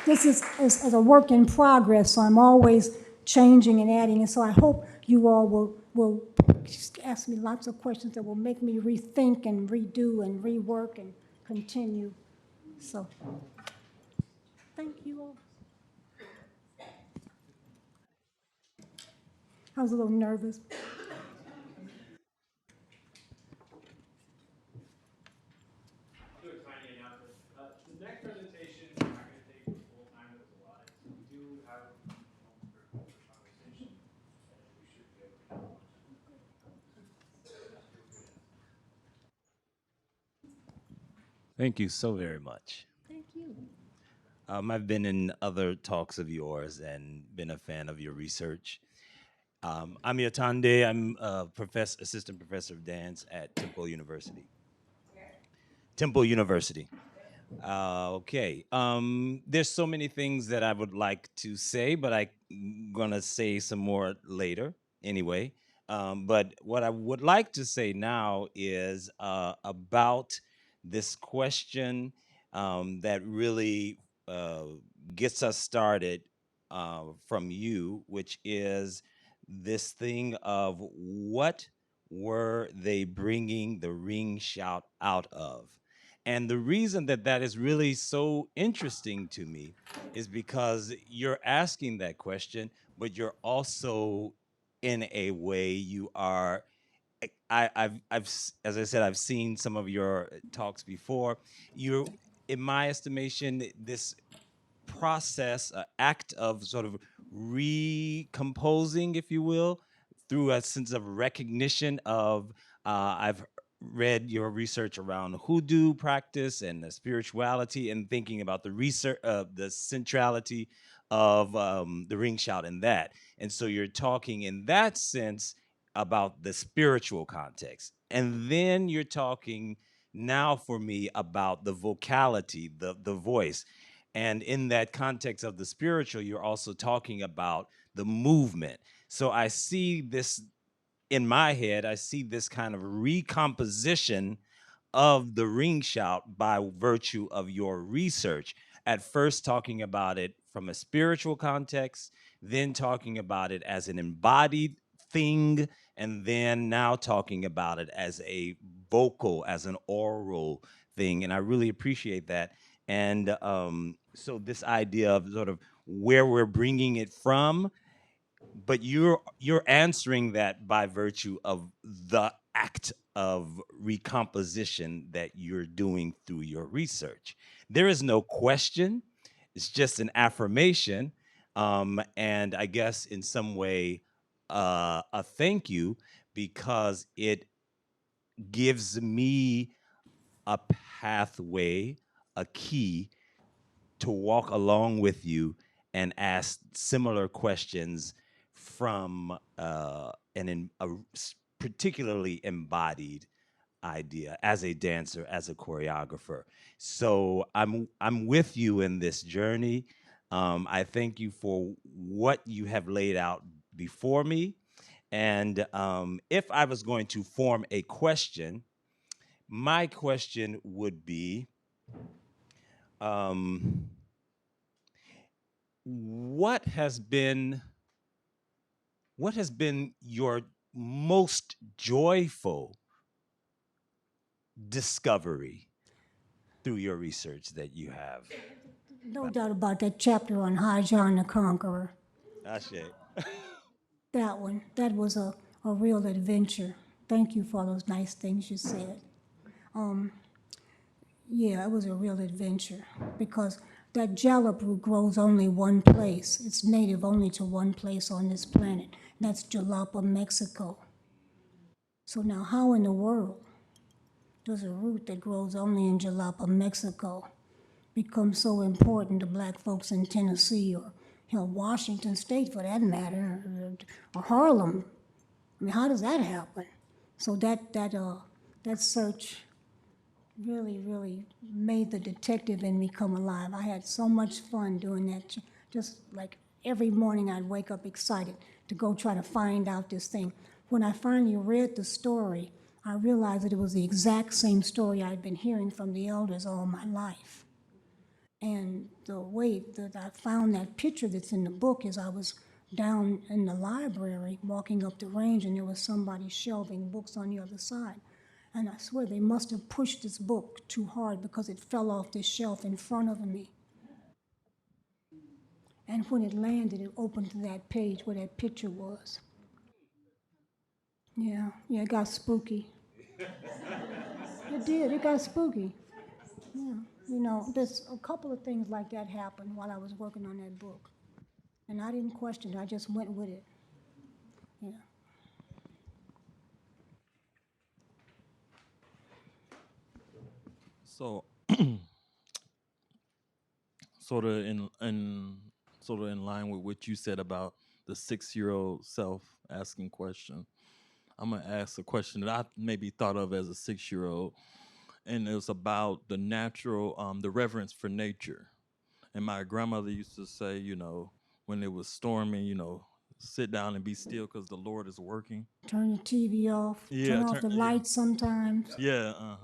Speaker 2: This is a work in progress, so I'm always changing and adding, and so I hope you all will ask me lots of questions that will make me rethink and redo and rework and continue. So, thank you all. I was a little nervous.
Speaker 1: Do a tiny announcement. The next presentation is not going to take the full time that was allotted, so we do have room for conversation, and we should be able to have one.
Speaker 4: Thank you so very much.
Speaker 2: Thank you.
Speaker 4: I've been in other talks of yours and been a fan of your research. I'm Yatande. I'm a assistant professor of dance at Temple University. Temple University. Okay. There's so many things that I would like to say, but I'm gonna say some more later anyway. But what I would like to say now is about this question that really uh, gets us started from you, which is this thing of what were they bringing the ring shout out of? And the reason that that is really so interesting to me is because you're asking that question, but you're also, in a way, you are. As I said, I've seen some of your talks before. You, in my estimation, this process, act of sort of recomposing, if you will, through a sense of recognition of. I've read your research around hoodoo practice and the spirituality, and thinking about the research, the centrality of the ring shout in that. And so you're talking in that sense about the spiritual context, and then you're talking now for me about the vocality, the voice. And in that context of the spiritual, you're also talking about the movement. So I see this in my head, I see this kind of recomposition of the ring shout by virtue of your research. At first, talking about it from a spiritual context, then talking about it as an embodied thing, and then now talking about it as a vocal, as an oral thing. And I really appreciate that. And so, this idea of sort of where we're bringing it from, but you're answering that by virtue of the act of recomposition that you're doing through your research. There is no question, it's just an affirmation, and I guess in some way a thank you, because it gives me a pathway, a key to walk along with you and ask similar questions from a particularly embodied idea as a dancer, as a choreographer. So I'm with you in this journey. I thank you for what you have laid out before me. And if I was going to form a question, my question would be, um, what has been your most joyful discovery through your research that you have?
Speaker 2: No doubt about that chapter on High John the Conqueror.
Speaker 4: Ashe.
Speaker 2: That one, that was a real adventure. Thank you for those nice things you said. Yeah, it was a real adventure because that jalap root grows only one place. It's native only to one place on this planet, and that's Jalapa, Mexico. So now how in the world does a root that grows only in Jalapa, Mexico become so important to black folks in Tennessee or Washington State for that matter, or Harlem? I mean, how does that happen? So that search really made the detective in me come alive. I had so much fun doing that. Just like every morning I'd wake up excited to go try to find out this thing. When I finally read the story, I realized that it was the exact same story I'd been hearing from the elders all my life. And the way that I found that picture that's in the book is I was down in the library walking up the range, and there was somebody shelving books on the other side. And I swear they must have pushed this book too hard because it fell off this shelf in front of me. And when it landed, it opened to that page where that picture was. Yeah, it got spooky. It did, it got spooky. Yeah, there's a couple of things like that happened while I was working on that book. And I didn't question it, I just went with it. Yeah.
Speaker 5: So
Speaker 3: sort of in line with what you said about the 6-year-old self asking question. I'm gonna ask a question that I maybe thought of as a 6-year-old, and it was about the natural, the reverence for nature. And my grandmother used to say, when it was storming, sit down and be still because the Lord is working.
Speaker 2: Turn your TV off,
Speaker 3: Yeah,
Speaker 2: turn off the lights sometimes.
Speaker 3: yeah.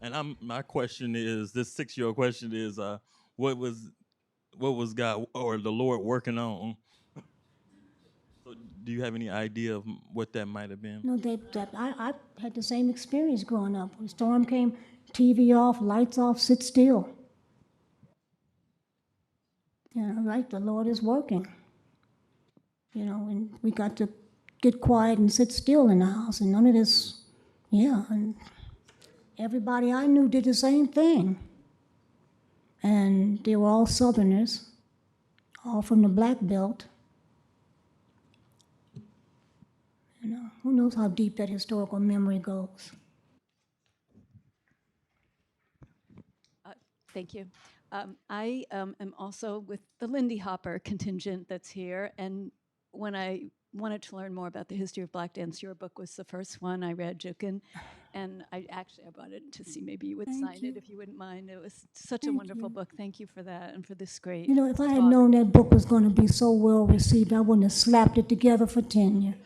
Speaker 3: And my question is, this 6-year-old question is, what was God or the Lord working on? So do you have any idea of what that might have been?
Speaker 2: No, I had the same experience growing up. When the storm came, TV off, lights off, sit still. Right, the Lord is working. And we got to get quiet and sit still in the house, and none of this, and everybody I knew did the same thing. And they were all Southerners, all from the Black Belt. Who knows how deep that historical memory goes.
Speaker 5: Thank you. I am also with the Lindy Hopper contingent that's here, and when I wanted to learn more about the history of black dance, your book was the first one I read, Jukin, and I brought it to see maybe you would sign it if you wouldn't mind. It was such a wonderful book. Thank you for that and for this great
Speaker 2: if I had
Speaker 5: talk.
Speaker 2: known that book was going to be so well received, I wouldn't have slapped it together for tenure.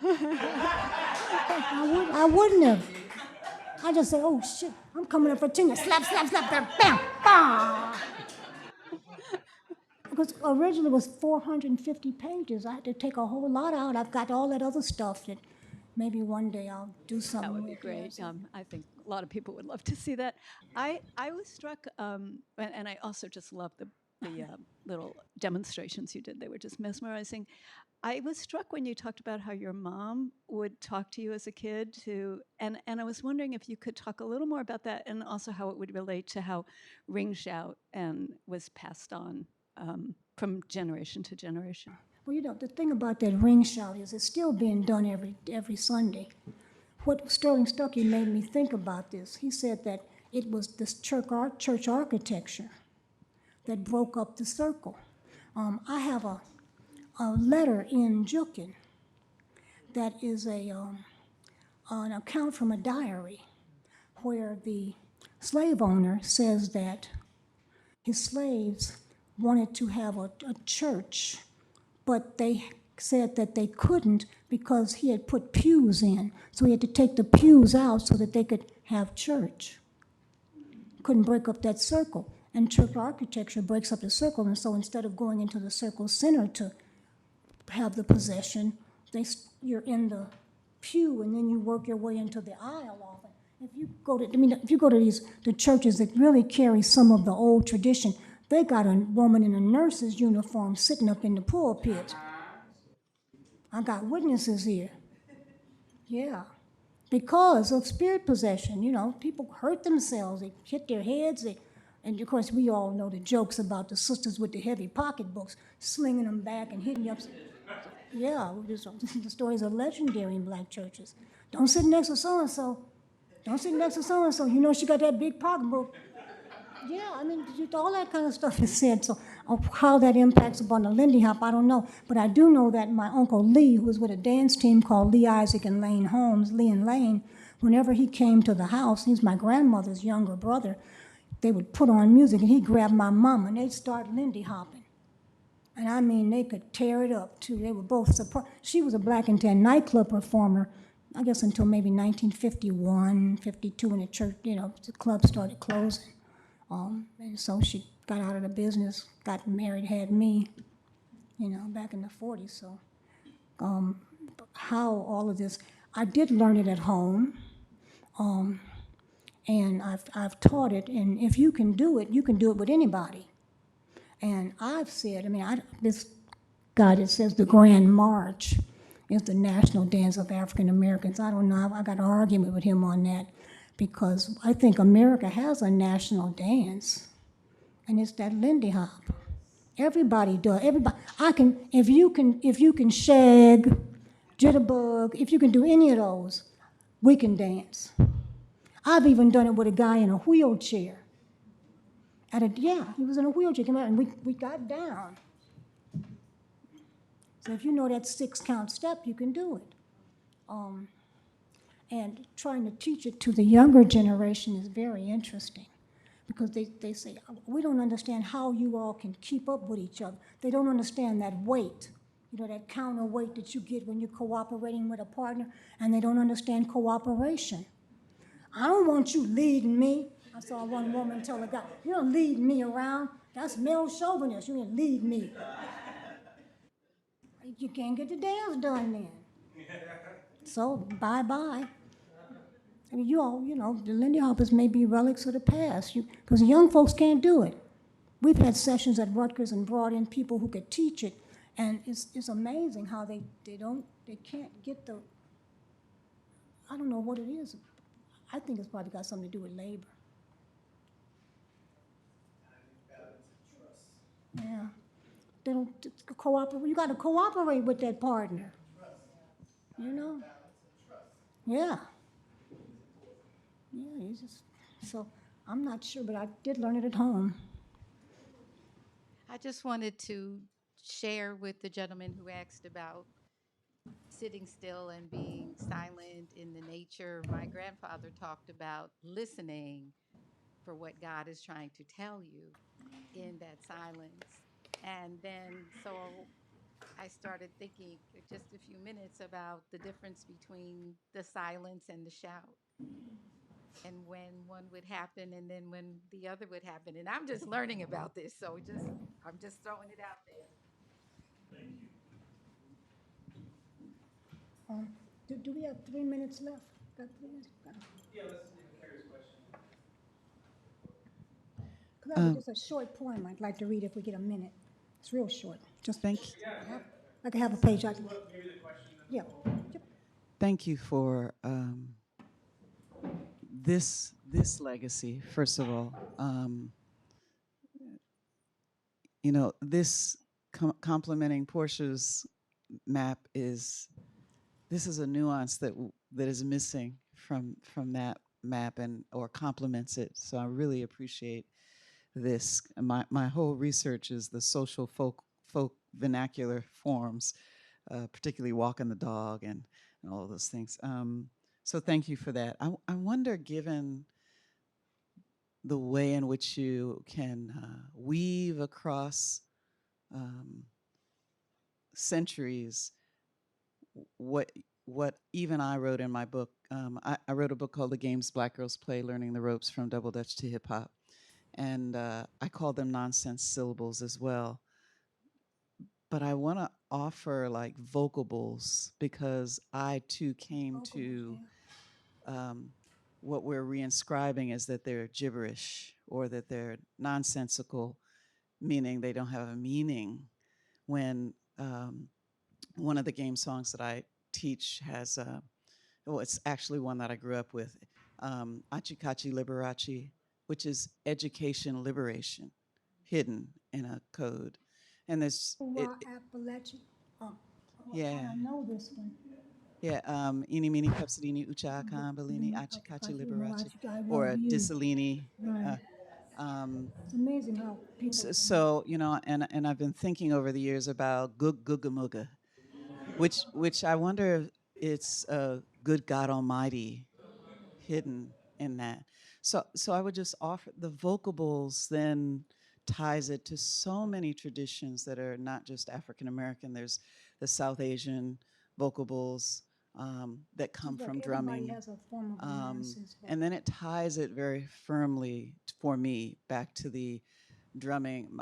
Speaker 2: I wouldn't have. I just say, oh shit, I'm coming up for tenure. Slap, slap, slap, bam, bam, bam. Because originally it was 450 pages. I had to take a whole lot out. I've got all that other stuff that maybe one day I'll do something
Speaker 5: That would be
Speaker 2: with.
Speaker 5: great. I think a lot of people would love to see that. I was struck, and I also just loved the little demonstrations you did. They were just mesmerizing. I was struck when you talked about how your mom would talk to you as a kid and I was wondering if you could talk a little more about that, and also how it would relate to how ring shout was passed on from generation to generation.
Speaker 2: Well, the thing about that ring shout is it's still being done every Sunday. What Sterling Stuckey made me think about this, he said that it was this church architecture that broke up the circle. I have a letter in Jukin that is an account from a diary where the slave owner says that his slaves wanted to have a church, but they said that they couldn't because he had put pews in. So he had to take the pews out so that they could have church. Couldn't break up that circle. And church architecture breaks up the circle, and so instead of going into the circle center to have the possession, you're in the pew, and then you work your way into the aisle often. If you go to the churches that really carry some of the old tradition, they got a woman in a nurse's uniform sitting up in the pulpit. I got witnesses here. Yeah. Because of spirit possession, people hurt themselves, they hit their heads, and of course we all know the jokes about the sisters with the heavy pocketbooks, slinging them back and hitting you up. Yeah, the stories are legendary in black churches. Don't sit next to so-and-so. Don't sit next to so-and-so. She got that big pocketbook. Yeah, all that kind of stuff is said. So how that impacts upon the Lindy Hop, I don't know. But I do know that my Uncle Lee, who was with a dance team called Lee, Isaac, and Lane Holmes, Lee and Lane, whenever he came to the house, he's my grandmother's younger brother, they would put on music, and he'd grab my mom, and they'd start Lindy hopping. And they could tear it up, too. They were both surprised. She was a black and tan nightclub performer, I guess until maybe 1951, 52, when the church, the club started closing. And so she got out of the business, got married, had me, back in the 40s. So how all of this, I did learn it at home, and I've taught it, and if you can do it with anybody. And I've said, this guy that says the Grand March is the national dance of African Americans. I don't know, I got an argument with him on that, because I think America has a national dance, and it's that Lindy Hop. Everybody does. Everybody. If you can shag, jitterbug, if you can do any of those, we can dance. I've even done it with a guy in a wheelchair. Yeah, he was in a wheelchair, came out, and we got down. So if you know that 6 count step, you can do it. And trying to teach it to the younger generation is very interesting because they say, we don't understand how you all can keep up with each other. They don't understand that weight, that counterweight that you get when you're cooperating with a partner, and they don't understand cooperation. I don't want you leading me. I saw one woman tell a guy, you don't lead me around. That's male chauvinist. You didn't lead me. You can't get the dance done then. So bye-bye. I mean, you all, the Lindy Hoppers may be relics of the past, because the young folks can't do it. We've had sessions at Rutgers and brought in people who could teach it, and it's amazing how they can't get I don't know what it is. I think it's probably got something to do with labor. Yeah. They don't cooperate. You got to cooperate with that partner. Yeah. Yeah, so I'm not sure, but I did learn it at home.
Speaker 6: I just wanted to share with the gentleman who asked about sitting still and being silent in the nature. My grandfather talked about listening for what God is trying to tell you in that silence. And then, so I started thinking for just a few minutes about the difference between the silence and the shout, and when one would happen and then when the other would happen. And I'm just learning about this, so I'm just throwing it out there.
Speaker 2: Do we have 3 minutes left? Got 3 minutes?
Speaker 1: Yeah, let's do a curious question.
Speaker 2: Because I have just a short poem I'd like to read if we get a minute. It's real short. Just
Speaker 7: Thank you.
Speaker 2: I can have a page.
Speaker 1: Maybe the question.
Speaker 2: Yeah. Yep.
Speaker 7: Thank you for this legacy. First of all, this complementing Portia's map this is a nuance that is missing from that map or complements it. So I really appreciate this. My whole research is the social folk vernacular forms, particularly walking the dog and all of those things. So thank you for that. I wonder, given the way in which you can weave across centuries, what even I wrote in my book. I wrote a book called The Games Black Girls Play, Learning the Ropes from Double Dutch to Hip Hop. And I call them nonsense syllables as well. But I want to offer like vocables, because I too came to what we're reinscribing is that they're gibberish or that they're nonsensical, meaning they don't have a meaning. When one of the game songs that I teach has, it's actually one that I grew up with, Achikachi Liberace, which is education liberation, hidden in a code. And there's
Speaker 2: Appalachia.
Speaker 7: yeah.
Speaker 2: I know this one.
Speaker 7: Yeah, Ini Mini Pepsidini Ucha Bellini Achikachi Liberace, or Dissolini.
Speaker 2: Right. It's amazing how people.
Speaker 7: So and I've been thinking over the years about Gugamuga, which I wonder if it's good God Almighty hidden in that. So I would just offer the vocables then ties it to so many traditions that are not just African American. There's the South Asian vocables that come from drumming.
Speaker 2: Has a form of
Speaker 7: and then it ties it very firmly for me back to the drumming.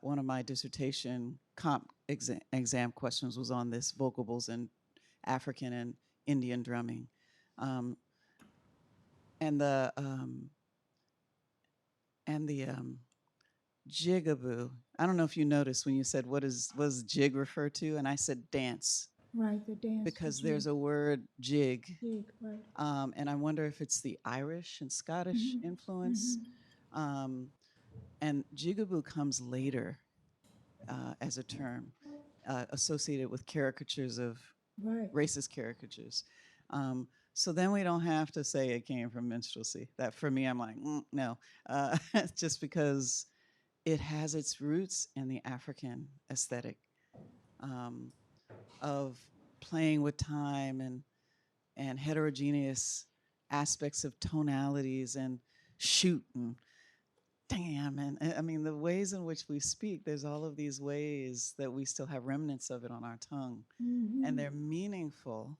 Speaker 7: One of my dissertation exam questions was on this, vocables in African and Indian drumming. And the jigaboo. I don't know if you noticed when you said what does jig refer to, and I said dance.
Speaker 2: Right, the dance.
Speaker 7: Because there's a word jig.
Speaker 2: Jig, right.
Speaker 7: And I wonder if it's the Irish and Scottish influence. And jigaboo comes later as a term associated with caricatures of racist caricatures. So then we don't have to say it came from minstrelsy. That for me, I'm like, no, just because it has its roots in the African aesthetic of playing with time and heterogeneous aspects of tonalities and shoot and damn. And I mean, the ways in which we speak, there's all of these ways that we still have remnants of it on our tongue. And they're meaningful.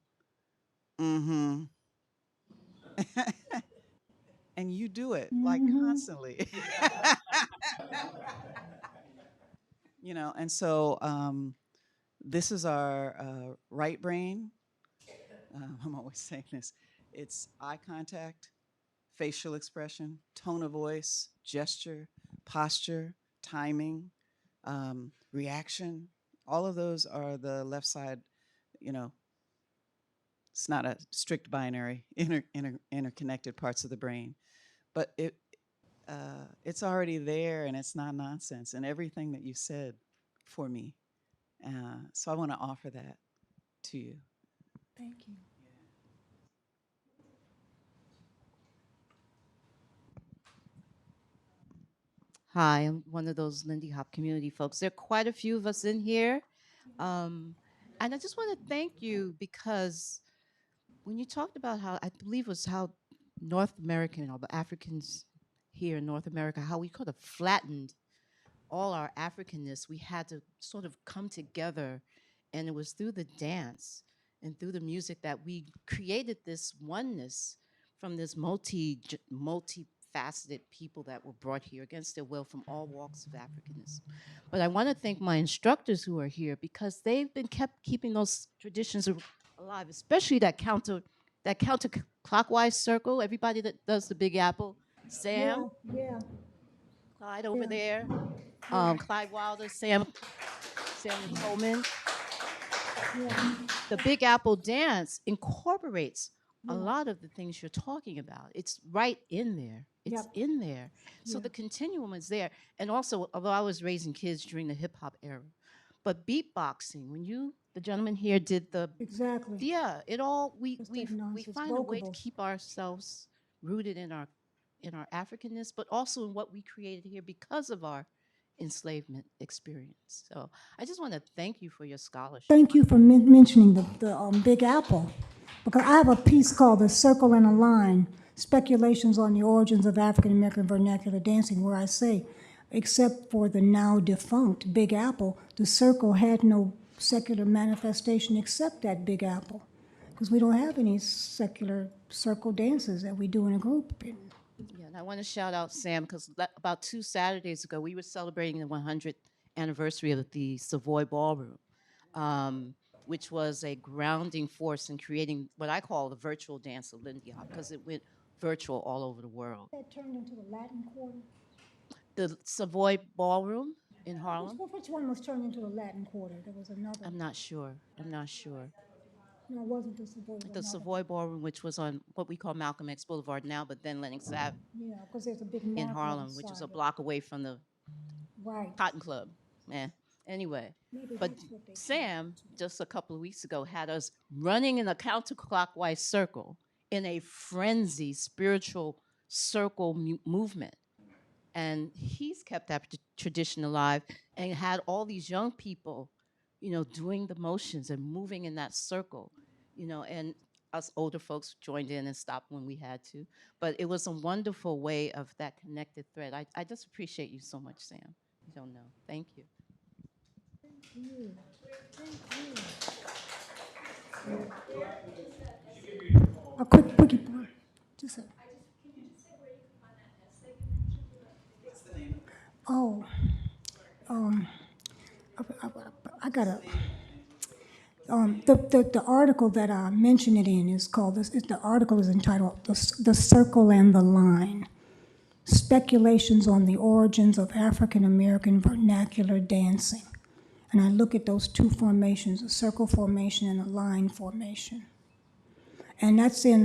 Speaker 7: Mm-hmm. And you do it like constantly. You know, and so this is our right brain. I'm always saying this. It's eye contact, facial expression, tone of voice, gesture, posture, timing, reaction. All of those are the left side, you know, it's not a strict binary, interconnected parts of the brain. But it's already there and it's not nonsense. And everything that you said for me. So I want to offer that to you.
Speaker 2: Thank you.
Speaker 8: Hi, I'm one of those Lindy Hop community folks. There are quite a few of us in here. And I just want to thank you because when you talked about how, I believe it was how North American or the Africans here in North America, how we could have flattened all our Africanness, we had to sort of come together. And it was through the dance and through the music that we created this oneness from this multifaceted people that were brought here against their will from all walks of Africanism. But I want to thank my instructors who are here because they've been keeping those traditions alive, especially that counterclockwise circle. Everybody that does the Big Apple, Sam,
Speaker 2: Yeah.
Speaker 8: Clyde over
Speaker 2: Yeah.
Speaker 8: there, Clyde Wilder, Samuel Coleman.
Speaker 2: Yeah.
Speaker 8: The Big Apple dance incorporates a lot of the things you're talking about. It's right in there. It's
Speaker 2: Yep.
Speaker 8: in there. So
Speaker 2: Yeah.
Speaker 8: the continuum is there. And also, although I was raising kids during the hip hop era, but beatboxing, when the gentleman here did
Speaker 2: Exactly.
Speaker 8: yeah, it all, we
Speaker 2: It's
Speaker 8: we
Speaker 2: that
Speaker 8: we
Speaker 2: nonsense.
Speaker 8: find a way to
Speaker 2: Vocables.
Speaker 8: keep ourselves rooted in our Africanness, but also in what we created here because of our enslavement experience. So I just want to thank you for your scholarship.
Speaker 2: Thank you for mentioning the Big Apple, because I have a piece called "The Circle and a Line: Speculations on the Origins of African American Vernacular Dancing," where I say, except for the now defunct Big Apple, the circle had no secular manifestation except that Big Apple, because we don't have any secular circle dances that we do in a group.
Speaker 8: Yeah, and I want to shout out Sam because about 2 Saturdays ago, we were celebrating the 100th anniversary of the Savoy Ballroom, which was a grounding force in creating what I call the virtual dance of Lindy Hop because it went virtual all over the world.
Speaker 2: That turned into the Latin Quarter.
Speaker 8: The Savoy Ballroom in Harlem?
Speaker 2: Which one was turned into the Latin Quarter? There was another.
Speaker 8: I'm not sure.
Speaker 2: No, it wasn't the Savoy.
Speaker 8: The Savoy Ballroom, which was on what we call Malcolm X Boulevard now, but then Lenox Ave
Speaker 2: Yeah, because there's a big
Speaker 8: in
Speaker 2: mark on the
Speaker 8: Harlem, which is a
Speaker 2: side.
Speaker 8: block away from the
Speaker 2: Right.
Speaker 8: Cotton Club. Anyway,
Speaker 2: Maybe
Speaker 8: but
Speaker 2: that's what they
Speaker 8: Sam, just a couple of weeks ago, had us running in a counterclockwise circle in a frenzy spiritual circle movement. And he's kept that tradition alive and had all these young people, doing the motions and moving in that circle, and us older folks joined in and stopped when we had to. But it was a wonderful way of that connected thread. I just appreciate you so much, Sam. You don't know. Thank you.
Speaker 2: A quickie. Just a. Oh, I gotta. The article that I mentioned it in is called this. The article is entitled "The Circle and the Line: Speculations on the Origins of African American Vernacular Dancing." And I look at those two formations, a circle formation and a line formation. And that's in,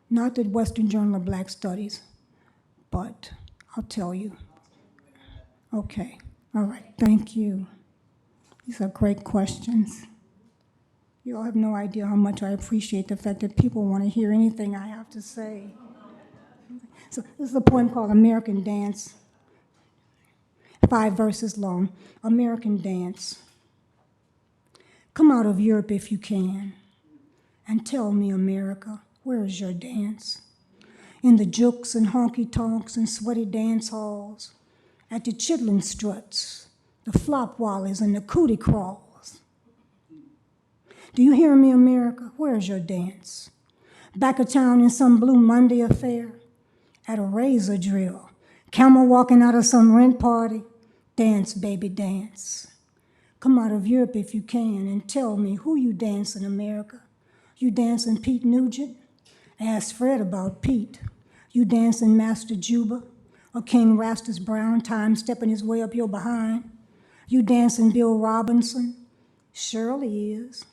Speaker 2: not the Western Journal of Black Studies, but I'll tell you. Okay, all right, thank you. These are great questions. You all have no idea how much I appreciate the fact that people want to hear anything I have to say. So this is a poem called American Dance, 5 verses long. American Dance. Come out of Europe if you can, and tell me, America, where is your dance? In the jukes and honky-tonks and sweaty dance halls, at the chitlin struts, the flop wallies and the cootie crawls. Do you hear me, America? Where's your dance? Back of town in some Blue Monday affair, at a razor drill, camel walking out of some rent party, dance, baby, dance. Come out of Europe if you can and tell me who you dance in America. You dancing Pete Nugent? Ask Fred about Pete. You dancing Master Juba or King Rastus Brown, time stepping his way up your behind? You dancing Bill Robinson? Shirley is.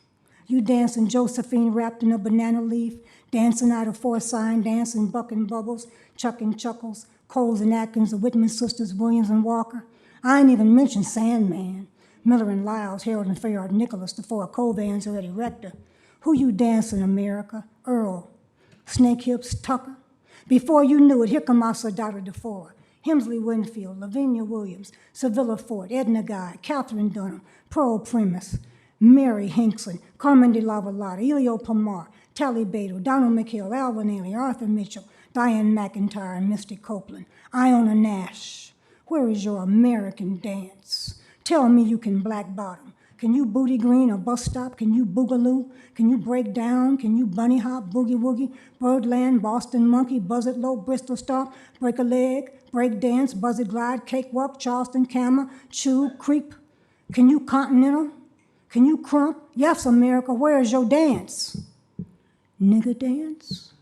Speaker 2: You dancing Josephine wrapped in a banana leaf, dancing out of Forsyne, dancing Buck and Bubbles, Chuck and Chuckles, Coles and Atkins, the Whitman sisters, Williams and Walker. I ain't even mentioned Sandman, Miller and Lyles, Harold and Fayard Nicholas, the 4 Covans, or Eddie Rector. Who you dancing, America? Earl, Snake Hips, Tucker. Before you knew it, here come our Soldado DeFore, Hemsley Winfield, Lavinia Williams, Sevilla Ford, Edna Guy, Catherine Dunham, Pearl Primus, Mary Hinkson, Carmen de Lavalada, Elio Pomar, Tally Beto, Donald McHale, Alvin Ailey, Arthur Mitchell, Diane McIntyre, and Misty Copeland, Iona Nash. Where is your American dance? Tell me you can black bottom. Can you booty green or bus stop? Can you boogaloo? Can you break down? Can you bunny hop, boogie woogie, birdland, Boston monkey, buzzard low, Bristol stomp, break a leg, break dance, buzzard glide, cakewalk, Charleston camera, chew, creep? Can you continental? Can you crump? Yes, America, where is your dance? Nigger dance?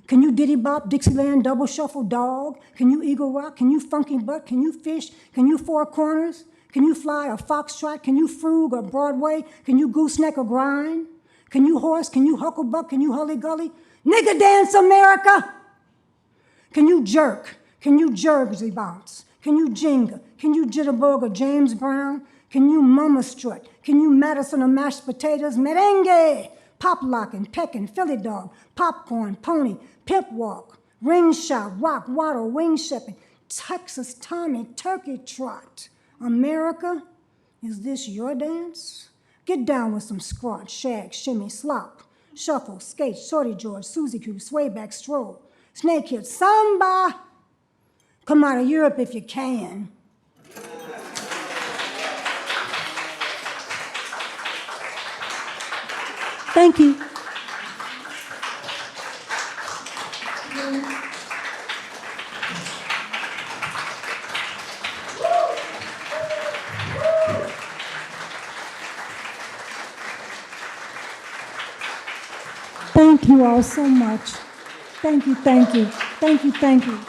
Speaker 2: Can you diddy bop, Dixieland, double shuffle, dog? Can you eagle rock? Can you funky butt? Can you fish? Can you four corners? Can you fly a foxtrot? Can you frug or Broadway? Can you gooseneck or grind? Can you horse? Can you hucklebuck? Can you hully gully? Nigger dance, America! Can you jerk? Can you jersey bounce? Can you jingle? Can you jitterbug or James Brown? Can you mama strut? Can you Madison or mashed potatoes? Merengue! Pop locking, pecking, Philly dog, popcorn, pony, pimp walk, ring shot, rock, waddle, wing shipping, Texas Tommy, turkey trot. America, is this your dance? Get down with some squat, shag, shimmy, slop, shuffle, skate, shorty George, Susie Q, swayback, stroll, snake hit, samba. Come out of Europe if you can. Thank you. Thank you all so much. Thank you, thank you, thank you, thank you.